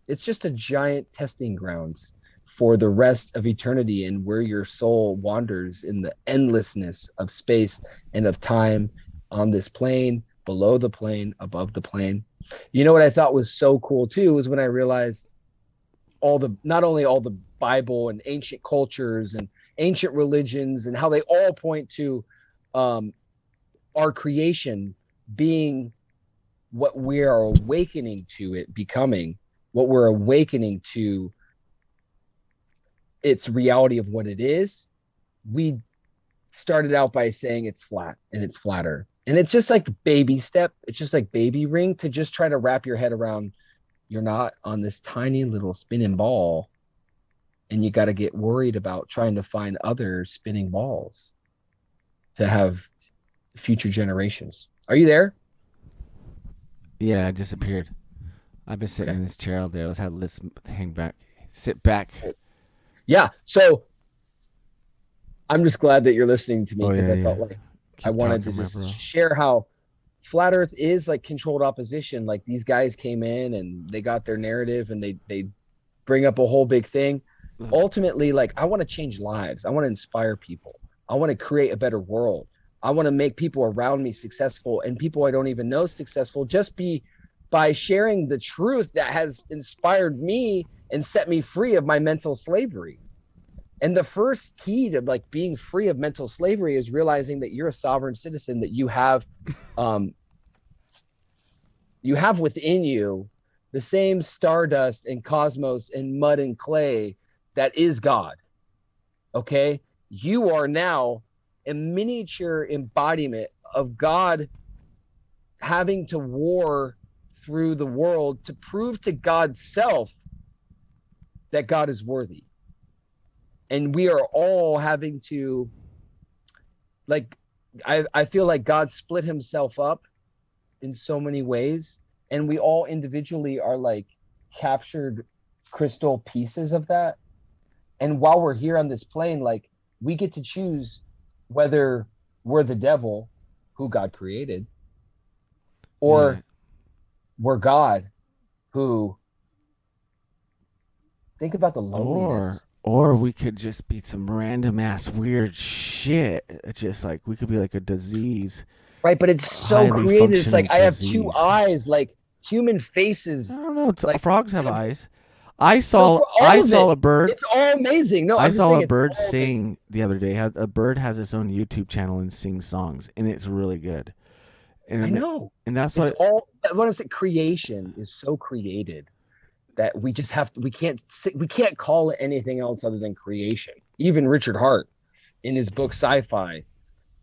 It's just a giant testing grounds for the rest of eternity, and where your soul wanders in the endlessness of space and of time, on this plane, below the plane, above the plane. You know what I thought was so cool too was when I realized not only all the Bible and ancient cultures and ancient religions and how they all point to our creation being what we are awakening to it becoming, what we're awakening to its reality of what it is. We started out by saying it's flat and it's flatter. And it's just like baby step. It's just like baby ring to just try to wrap your head around. You're not on this tiny little spinning ball, and you got to get worried about trying to find other spinning balls to have future generations. Are you there? Yeah, I disappeared. I've been sitting in this chair all day. I was had to hang back, sit back. Yeah. So I'm just glad that you're listening to me, because I felt like I wanted to just share how flat earth is like controlled opposition. Like these guys came in and they got their narrative and they bring up a whole big thing. Ultimately, like, I want to change lives. I want to inspire people. I want to create a better world. I want to make people around me successful, and people I don't even know successful, just by sharing the truth that has inspired me and set me free of my mental slavery. And the first key to like being free of mental slavery is realizing that you're a sovereign citizen, that you have within you the same stardust and cosmos and mud and clay that is God. Okay? You are now a miniature embodiment of God having to war through the world to prove to God's self that God is worthy. And we are all having to, like, I feel like God split himself up in so many ways, and we all individually are like captured crystal pieces of that. And while we're here on this plane, like, we get to choose whether we're the devil who God created, or we're God who, think about the loneliness. Or we could just be some random ass weird shit. It's just like, we could be like a disease. Right, but it's so highly created. It's like, I have functioning two disease. eyes, like human faces. I don't know. Like, frogs have eyes. I saw a bird. It's all amazing. No, I I'm just saw saying a it's bird all sing amazing. the other day. A bird has its own YouTube channel and sings songs, and it's really good. And I know. and that's It's what all, what I'm saying, creation is so created that we just have to, we can't call it anything else other than creation. Even Richard Hart in his book Sci-Fi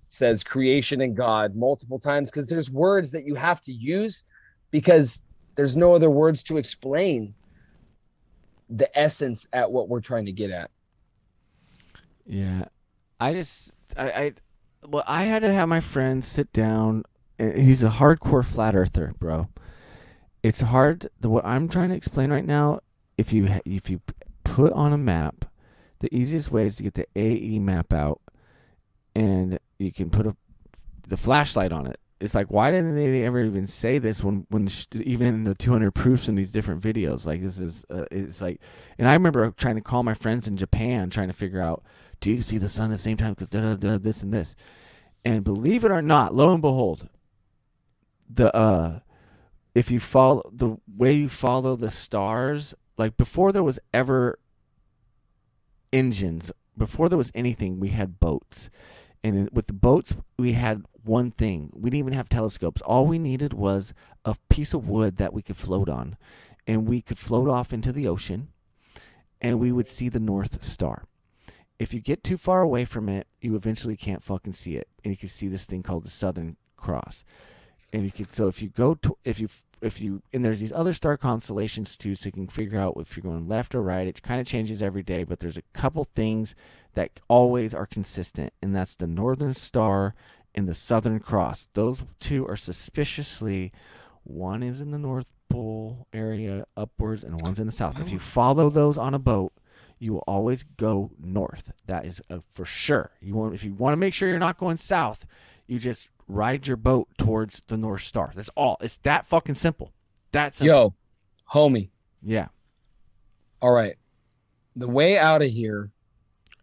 says creation and God multiple times, because there's words that you have to use because there's no other words to explain the essence at what we're trying to get at. Yeah, I had to have my friend sit down. He's a hardcore flat earther, bro. It's hard. What I'm trying to explain right now, if you put on a map, the easiest way is to get the AE map out, and you can put the flashlight on it. It's like, why didn't they ever even say this when even in the 200 proofs in these different videos? Like, this is it's like, and I remember trying to call my friends in Japan, trying to figure out, do you see the sun at the same time? Because this and this, and believe it or not, lo and behold, if you follow the way you follow the stars, like before there was ever engines, before there was anything, we had boats. And with the boats, we had one thing. We didn't even have telescopes. All we needed was a piece of wood that we could float on. And we could float off into the ocean, and we would see the North Star. If you get too far away from it, you eventually can't fucking see it. And you can see this thing called the Southern Cross. And you can, so if you go to, if you, and there's these other star constellations too, so you can figure out if you're going left or right. It kind of changes every day, but there's a couple things that always are consistent, and that's the Northern Star and the Southern Cross. Those two are suspiciously, one is in the North Pole area upwards, and one's in the south. If you follow those on a boat, you will always go north. That is for sure. If you want to make sure you're not going south, you just ride your boat towards the North Star. That's all. It's that fucking simple. That's Yo, homie. Yeah. All right. The way out of here,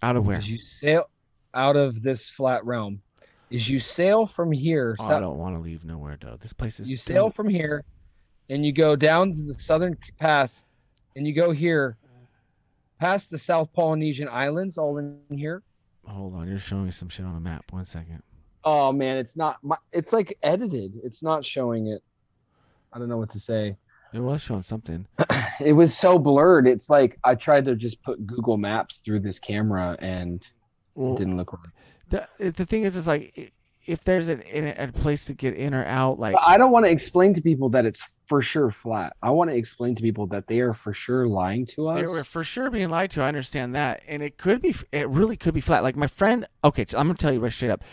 Out of where? is you sail out of this flat realm, is you sail from here. Oh, I don't want to leave nowhere, though. This place is. You sail from here, and you go down to the southern pass, and you go here, past the South Polynesian Islands, all in here. Hold on, you're showing me some shit on a map. 1 second. Oh man, it's not. It's like edited. It's not showing it. I don't know what to say. It was showing something. It was so blurred. It's like I tried to just put Google Maps through this camera, and it didn't look right. The thing is like, if there's a place to get in or out, like, But I don't want to explain to people that it's for sure flat. I want to explain to people that they are for sure lying to us. they were for sure being lied to. I understand that, and it really could be flat. Like my friend. Okay, so I'm gonna tell you right straight up.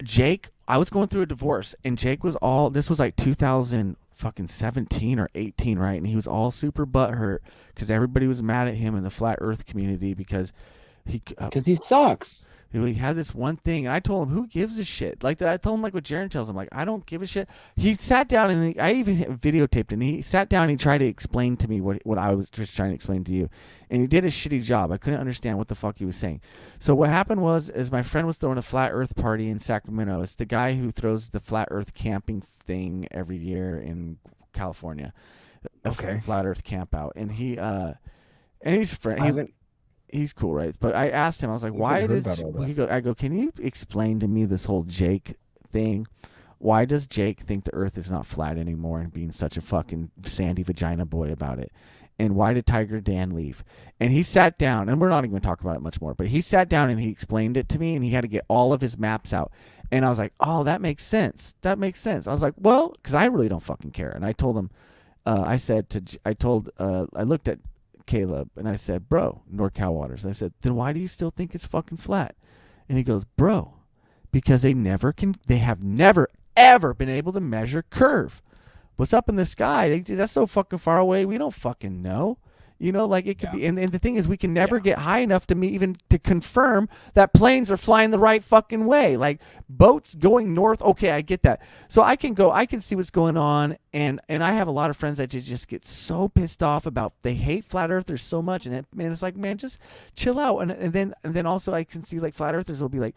Jake, I was going through a divorce, and Jake was all. This was like 2017 or 18, right? And he was all super butthurt because everybody was mad at him in the flat Earth community because Because he sucks. He had this one thing, and I told him, "Who gives a shit?" Like that. I told him like what Jaron tells him, like I don't give a shit. He sat down and I even videotaped it. And he sat down and he tried to explain to me what I was just trying to explain to you, and he did a shitty job. I couldn't understand what the fuck he was saying. So what happened was, my friend was throwing a flat Earth party in Sacramento. It's the guy who throws the flat Earth camping thing every year in California. Okay. Flat Earth camp out, and he's friend. He's cool, right? But I asked him, I was like, why does I go, can you explain to me this whole Jake thing? Why does Jake think the earth is not flat anymore and being such a fucking sandy vagina boy about it? And why did Tiger Dan leave? And he sat down, and we're not even going to talk about it much more, but he sat down and he explained it to me, and he had to get all of his maps out. And I was like, oh, that makes sense. That makes sense. I was like, well, because I really don't fucking care. And I told him, I looked at Caleb and I said, bro, NorCal Waters. I said, then why do you still think it's fucking flat? And he goes, bro, because they have never ever been able to measure curve. What's up in the sky? That's so fucking far away. We don't fucking know. You know, like it could be, and the thing is, we can never get high enough to even to confirm that planes are flying the right fucking way. Like boats going north, okay, I get that. So I can see what's going on, and I have a lot of friends that just get so pissed off about, they hate flat earthers so much, and it's like, man, just chill out. And then also I can see like flat earthers will be like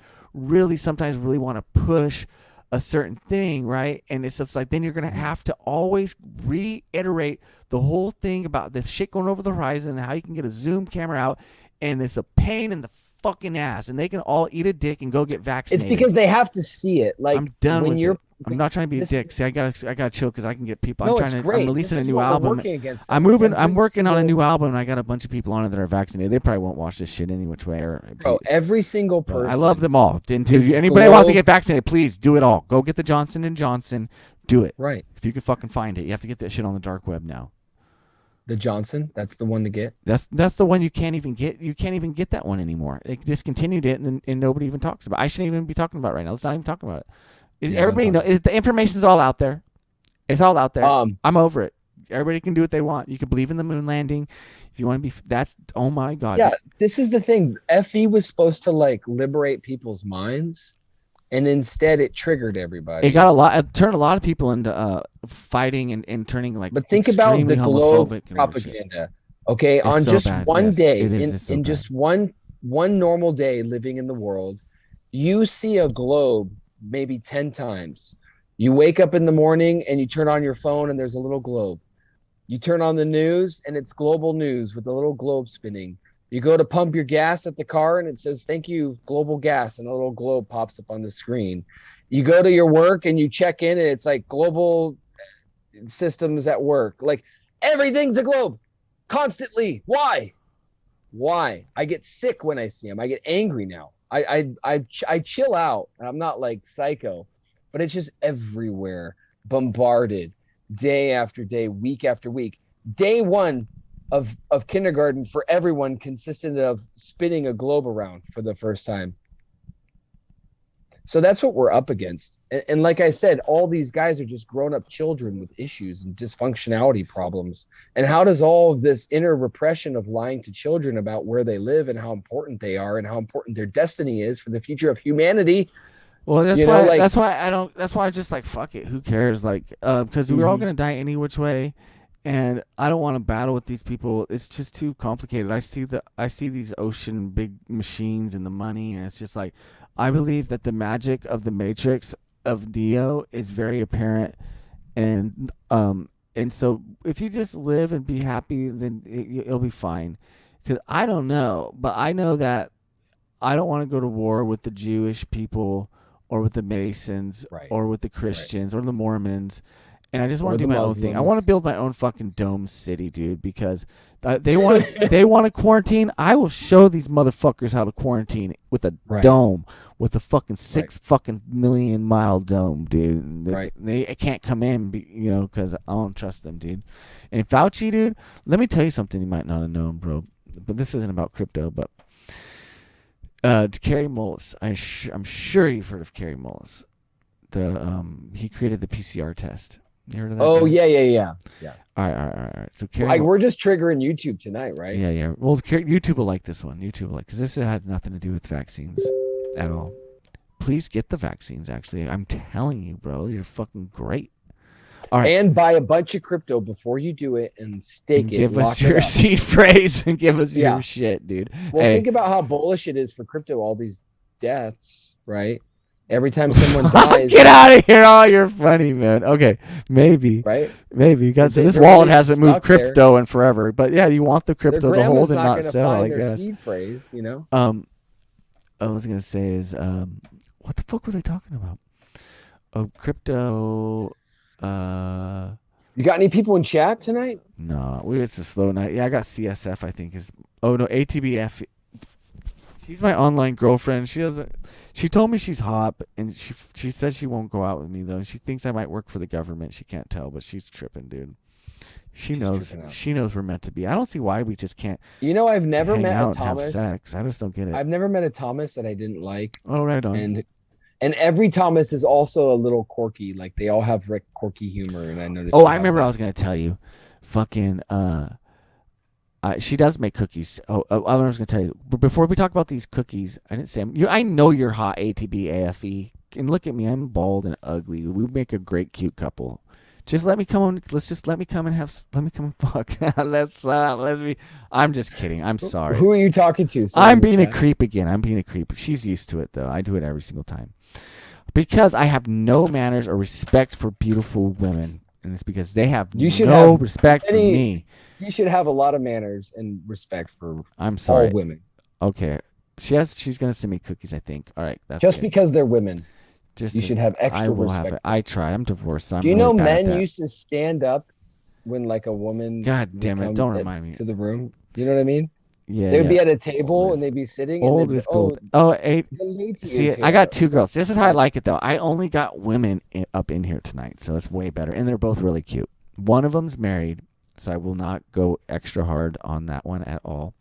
sometimes really want to push a certain thing, right? And it's just like, then you're gonna have to always reiterate the whole thing about the shit going over the horizon and how you can get a zoom camera out, and it's a pain in the fucking ass, and they can all eat a dick and go get vaccinated. It's because they have to see it. Like, I'm done when with you're it. I'm not trying to be a dick. See, I gotta chill because I can get people. No, I'm great. releasing This a is new what we're album. working against. I'm working on a new album, and I got a bunch of people on it that are vaccinated. They probably won't watch this shit any which way. Bro, every single person. I love them all. Is Anybody wants to get vaccinated, please do it all. Go get the Johnson & Johnson. Do it. Right. If you can fucking find it. You have to get that shit on the dark web now. The Johnson, that's the one to get. That's the one you can't even get. You can't even get that one anymore. They discontinued it, and nobody even talks about it. I shouldn't even be talking about it right now. Let's not even talk about it. Everybody knows the information's all out there. It's all out there. I'm over it. Everybody can do what they want. You can believe in the moon landing. If you want to be, oh my God. Yeah, this is the thing. FE was supposed to like liberate people's minds, and instead it triggered everybody. It turned a lot of people into fighting and turning like. But think about the globe propaganda. Okay, on so just bad. one day, in just one normal day living in the world, you see a globe maybe 10 times. You wake up in the morning and you turn on your phone and there's a little globe. You turn on the news and it's global news with a little globe spinning. You go to pump your gas at the car and it says, thank you, global gas, and a little globe pops up on the screen. You go to your work and you check in and it's like global systems at work. Like everything's a globe constantly. Why? I get sick when I see them. I get angry now. I chill out. I'm not like psycho, but it's just everywhere, bombarded day after day, week after week. Day one of kindergarten for everyone consisted of spinning a globe around for the first time. So that's what we're up against. And like I said, all these guys are just grown-up children with issues and dysfunctionality problems. And how does all of this inner repression of lying to children about where they live and how important they are and how important their destiny is for the future of humanity? Well, that's why I just like, fuck it. Who cares? Like, because we're all going to die any which way. And I don't want to battle with these people. It's just too complicated. I see these ocean big machines and the money, and it's just like, I believe that the magic of the Matrix of Neo is very apparent, and so if you just live and be happy, then it'll be fine. Because I don't know, but I know that I don't want to go to war with the Jewish people or with the Masons or with the Christians or the Mormons. And I just want to do my own thing. I want to build my own fucking dome city, dude, because they want to quarantine. I will show these motherfuckers how to quarantine with a dome, with a fucking 6 fucking million mile dome, dude. They can't come in, because I don't trust them, dude. And Fauci, dude, let me tell you something you might not have known, bro. But this isn't about crypto, but Kerry Mullis. I'm sure you've heard of Kerry Mullis. He created the PCR test. You heard of that? Oh guy? yeah. All right. So Carrie, Like we're just triggering YouTube tonight, right? yeah. Well, YouTube will like this one. YouTube will like, because this has nothing to do with vaccines at all. Please get the vaccines. Actually, I'm telling you, bro, you're fucking great. All right. And buy a bunch of crypto before you do it and stake And it. give lock us it your up. seed phrase and give us Yeah. your shit, dude. Well, Hey. think about how bullish it is for crypto. All these deaths, right? Every time someone dies, Get out of here! Oh, you're funny, man. Okay, maybe, right? maybe you got They- this they're wallet really hasn't moved stuck there. crypto in forever, but yeah, you want the Their crypto to grandma's hold and not gonna sell, I find their guess. seed phrase, you know. I was gonna say is what the fuck was I talking about? Oh, crypto. You got any people in chat tonight? No, it's a slow night. Yeah, I got CSF. I think is. Oh no, ATBF. She's my online girlfriend. She doesn't. She told me she's hot, and she says she won't go out with me though. She thinks I might work for the government. She can't tell, but she's tripping, dude. She's knows. She knows we're meant to be. I don't see why we just can't. You know, I've never hang met out a and have Thomas. sex. I just don't get it. I've never met a Thomas that I didn't like. Oh, right on. And every Thomas is also a little quirky. Like they all have quirky humor, and I noticed. Oh, I remember. I was gonna tell you, fucking. She does make cookies. I was gonna tell you. But before we talk about these cookies, I didn't say I know you're hot, ATB AFE. And look at me, I'm bald and ugly. We make a great, cute couple. Just let me come on. Let me come and fuck. Let me. I'm just kidding. I'm sorry. Who are you talking to? I'm being a creep again. I'm being a creep. She's used to it though. I do it every single time. Because I have no manners or respect for beautiful women, and it's because they have no respect for me. You should have a lot of manners and respect for I'm sorry. all women. Okay. She's gonna send me cookies, I think. All right, that's just good. because they're women. You should have extra respect. Have it. I try. I'm divorced. So I'm Do you really know bad men used to stand up when like a woman? God damn it! Don't remind me. To the room. You know what I mean? Yeah. They would be at a table and they'd be sitting. Old and is gold. See, I got two girls. This is how I like it though. I only got women up in here tonight, so it's way better, and they're both really cute. One of them's married, so I will not go extra hard on that one at all.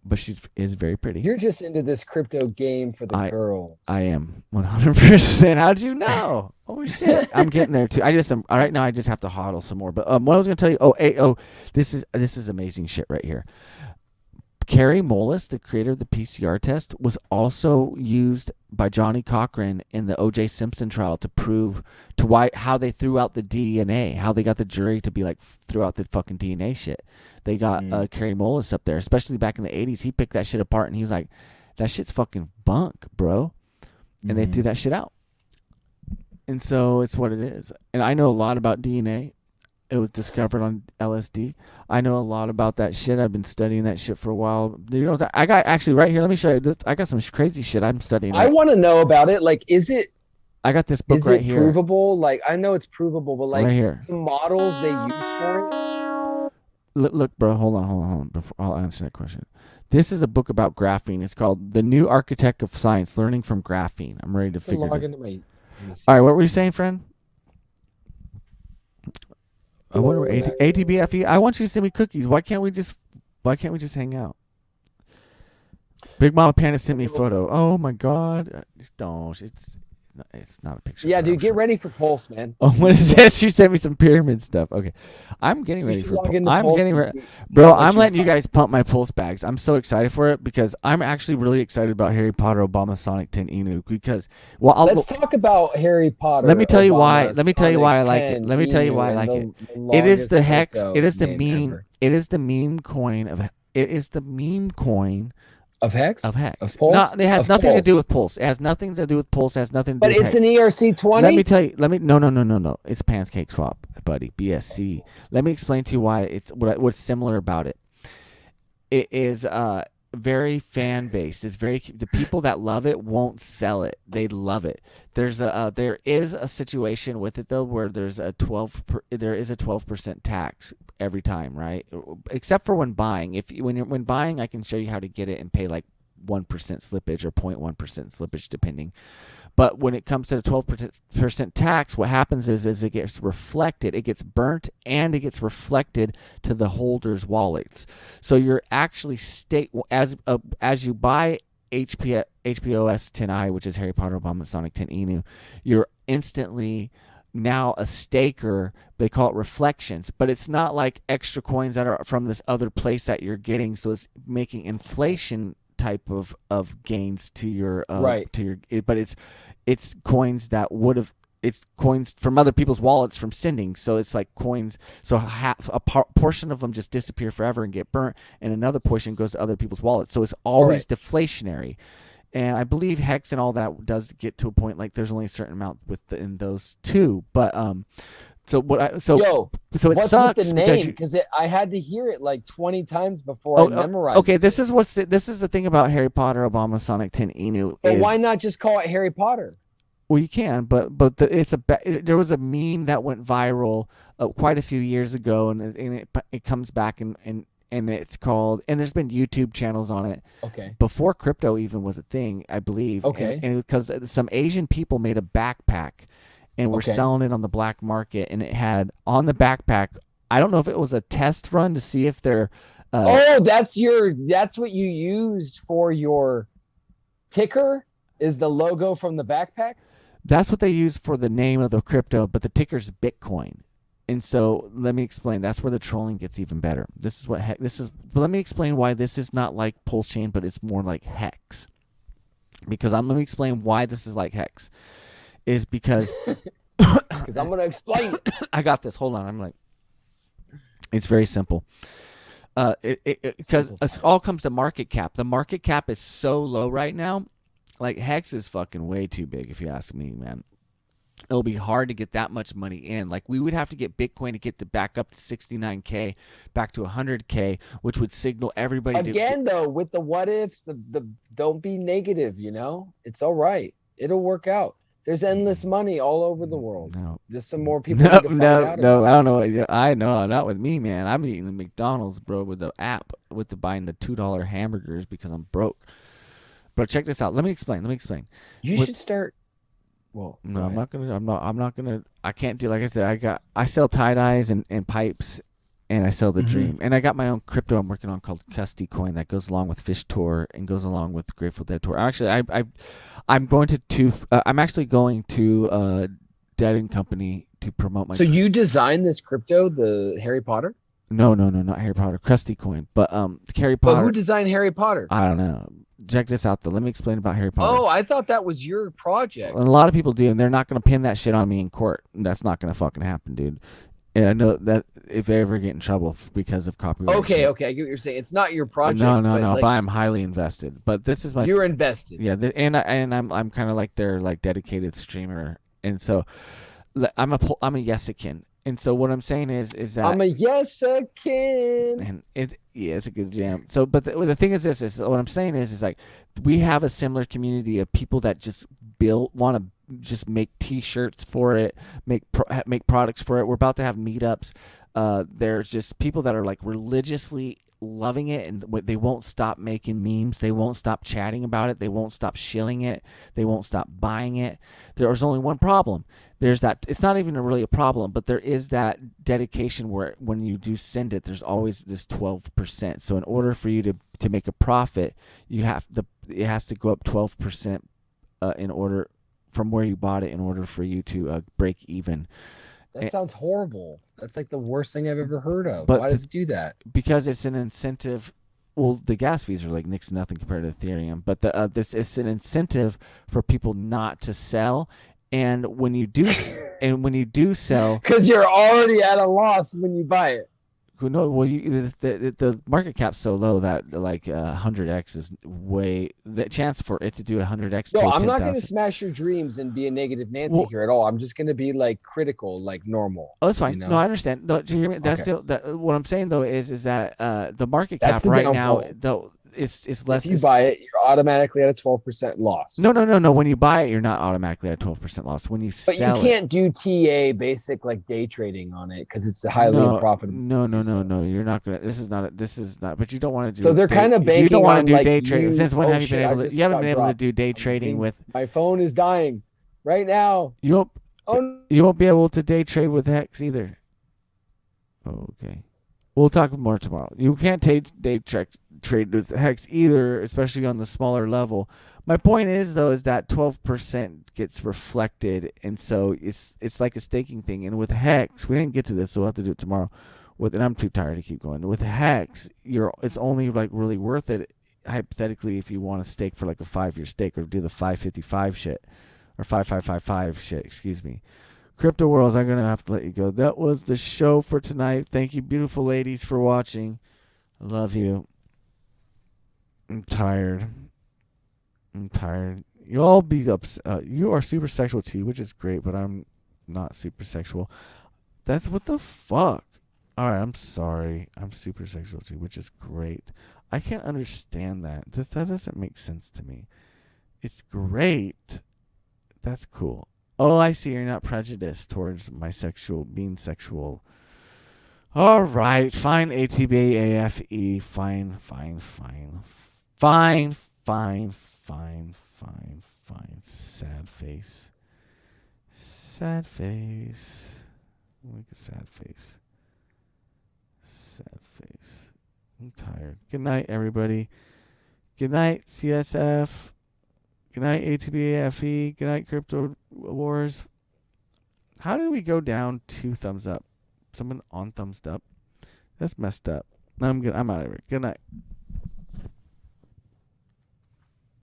But she is very pretty. You're just into this crypto game for the girls. I am 100%. How'd you know? Oh shit! I'm getting there too. Right now. I just have to hodl some more. But what I was gonna tell you. This is amazing shit right here. Carrie Mullis, the creator of the PCR test, was also used by Johnny Cochran in the O.J. Simpson trial to prove how they threw out the DNA, how they got the jury to be like threw out the fucking DNA shit. They got Carrie Mullis up there, especially back in the 80s. He picked that shit apart and he was like, that shit's fucking bunk, bro. And they threw that shit out. And so it's what it is. And I know a lot about DNA. It was discovered on LSD. I know a lot about that shit. I've been studying that shit for a while. You know, I got actually right here. Let me show you this. I got some crazy shit I'm studying. I want to know about it. Like, I got this book right here. Is it provable? Like, I know it's provable, but like right here. The models they use for it. Look, bro. Hold on. Before I'll answer that question. This is a book about graphene. It's called The New Architect of Science: Learning from Graphene. I'm ready to figure it out. All right, what were you saying, friend? What are ATBFE? I want you to send me cookies. Why can't we just hang out? Big Mama Panda sent me a photo. Oh my God! Don't. It's not a picture. Yeah, dude, get ready for Pulse, man. Oh, what is this? She sent me some pyramid stuff. Okay, I'm getting ready for. I'm getting ready, bro. I'm letting you guys pump my Pulse bags. I'm so excited for it because I'm actually really excited about Harry Potter, Obama, Sonic 10 Inu because let's talk about Harry Potter. Let me tell you why. Obama, Let me tell you why I like Sonic it. Let me tell you why I like it. It is the hex. It is the meme. Ever. It is the meme coin of. It is the meme coin. Of Hex? Of Hex. Of Pulse? It has nothing to do with Pulse. It has nothing to do with Pulse. It has nothing to do with But it's an ERC-20? Let me tell you. No. It's Pancake Swap, buddy. BSC. Let me explain to you why it's what's similar about it. It is very fan based. It's very the people that love it won't sell it. They love it. There is a situation with it though where there is a 12% tax every time, right? Except for when buying. When buying, I can show you how to get it and pay like 1% slippage or 0.1% slippage depending. But when it comes to the 12% tax, what happens is it gets reflected, it gets burnt, and it gets reflected to the holders' wallets. So you're actually as you buy HPOS 10i, which is Harry Potter, Obama, Sonic 10 Inu, you're instantly now a staker. They call it reflections, but it's not like extra coins that are from this other place that you're getting. So it's making inflation type of gains to your but it's coins that would have. It's coins from other people's wallets from sending. So it's like coins. So portion of them just disappear forever and get burnt, and another portion goes to other people's wallets. So it's always deflationary. And I believe Hex and all that does get to a point like there's only a certain amount in those two. But so it sucks because I had to hear it like 20 times before I memorized. Okay, this is the thing about Harry Potter, Obama, Sonic 10, Inu. But why not just call it Harry Potter? Well, you can, but there was a meme that went viral quite a few years ago, and it comes back and it's called, and there's been YouTube channels on it. Okay. Before crypto even was a thing, I believe. Okay. And because some Asian people made a backpack, and were selling it on the black market, and it had on the backpack. I don't know if it was a test run to see if they're. That's what you used for your ticker. Is the logo from the backpack? That's what they use for the name of the crypto, but the ticker's Bitcoin. And so let me explain. That's where the trolling gets even better. But let me explain why this is not like Pulse Chain, but it's more like Hex. Because let me explain why this is like Hex. Is because I'm going to explain it. I got this. Hold on. It's very simple. Because it all comes to market cap. The market cap is so low right now. Like, Hex is fucking way too big, if you ask me, man. It'll be hard to get that much money in. Like, we would have to get Bitcoin to get back up to 69K, back to 100K, which would signal everybody. Again, though, with the what ifs, the don't be negative, It's all right. It'll work out. There's endless money all over the world. No. Just some more people need to find out No, I don't know. I know, not with me, man. I'm eating the McDonald's, bro, with the app, buying the $2 hamburgers because I'm broke. But check this out. Let me explain. You should start. Well, no, I'm not gonna. I can't do, like I said. I sell tie dyes and pipes, and I sell the dream. And I got my own crypto I'm working on called Custody Coin that goes along with Fish Tour and goes along with Grateful Dead Tour. Actually, I'm going to I'm actually going to Dead and Company to promote my. So you designed this crypto, the Harry Potter? No, not Harry Potter. Custody Coin, but Harry Potter. But who designed Harry Potter? I don't know. Check this out, though. Let me explain about Harry Potter. Oh, I thought that was your project. And a lot of people do, and they're not going to pin that shit on me in court. That's not going to fucking happen, dude. And I know that if they ever get in trouble because of copyright. Okay, I get what you're saying. It's not your project. No. But I'm highly invested. But this is my. You're invested. Yeah, and I'm kind of like their dedicated streamer, and so I'm a Yesican. And so what I'm saying is that I'm a Yesican. And it's a good jam. So, but the thing is this: is what I'm saying is like we have a similar community of people that just want to just make T-shirts for it, make products for it. We're about to have meetups. There's just people that are like religiously loving it, and they won't stop making memes. They won't stop chatting about it. They won't stop shilling it. They won't stop buying it. There's only one problem. There's that. It's not even really a problem, but there is that dedication where when you do send it, there's always this 12%. So in order for you to make a profit, it has to go up 12% in order from where you bought it in order for you to break even. That sounds horrible. That's like the worst thing I've ever heard of. But why does it do that? Because it's an incentive. Well, the gas fees are like next to nothing compared to Ethereum, but this is an incentive for people not to sell. And when you do sell, because you're already at a loss when you buy it. No, well, the market cap's so low that like 100x is way the chance for it to do 100x. No, I'm not going to smash your dreams and be a negative Nancy here at all. I'm just going to be like critical, like normal. Oh, that's fine. No, I understand. No, do you hear me? That's okay. What I'm saying though is that the market cap right now though. It's less. If you buy it, you're automatically at a 12% loss. No. When you buy it, you're not automatically at a 12% loss. When you sell it. But you can't do TA basic like day trading on it because it's highly unprofitable. No. You're not gonna. This is not. But you don't want to do. So they're kind of banking. You don't want to do like day trading. Since when have you been able to? You haven't been able to do day dropped. trading with. My phone is dying right now. You won't be able to day trade with Hex either. Okay. We'll talk more tomorrow. You can't day trade with Hex either, especially on the smaller level. My point is though is that 12% gets reflected, and so it's like a staking thing. And with Hex, we didn't get to this, so we'll have to do it tomorrow. And I'm too tired to keep going. With Hex, it's only like really worth it hypothetically if you want to stake for like a 5-year stake or do the 555 shit or 5555 shit. Excuse me. Crypto Worlds, I'm gonna have to let you go. That was the show for tonight. Thank you, beautiful ladies, for watching. I love you. I'm tired. You all be upset. You are super sexual too, which is great, but I'm not super sexual. That's what the fuck. Alright, I'm sorry. I'm super sexual too, which is great. I can't understand that. That doesn't make sense to me. It's great. That's cool. Oh, I see. You're not prejudiced towards my being sexual. Alright, fine, ATBAFE. Fine. Sad face. Look at sad face. I'm tired. Good night, everybody. Good night, CSF. Good night, ATBAFE. Good night, Crypto Wars. How did we go down 2 thumbs up? Someone on thumbs up? That's messed up. I'm out of here. Good night.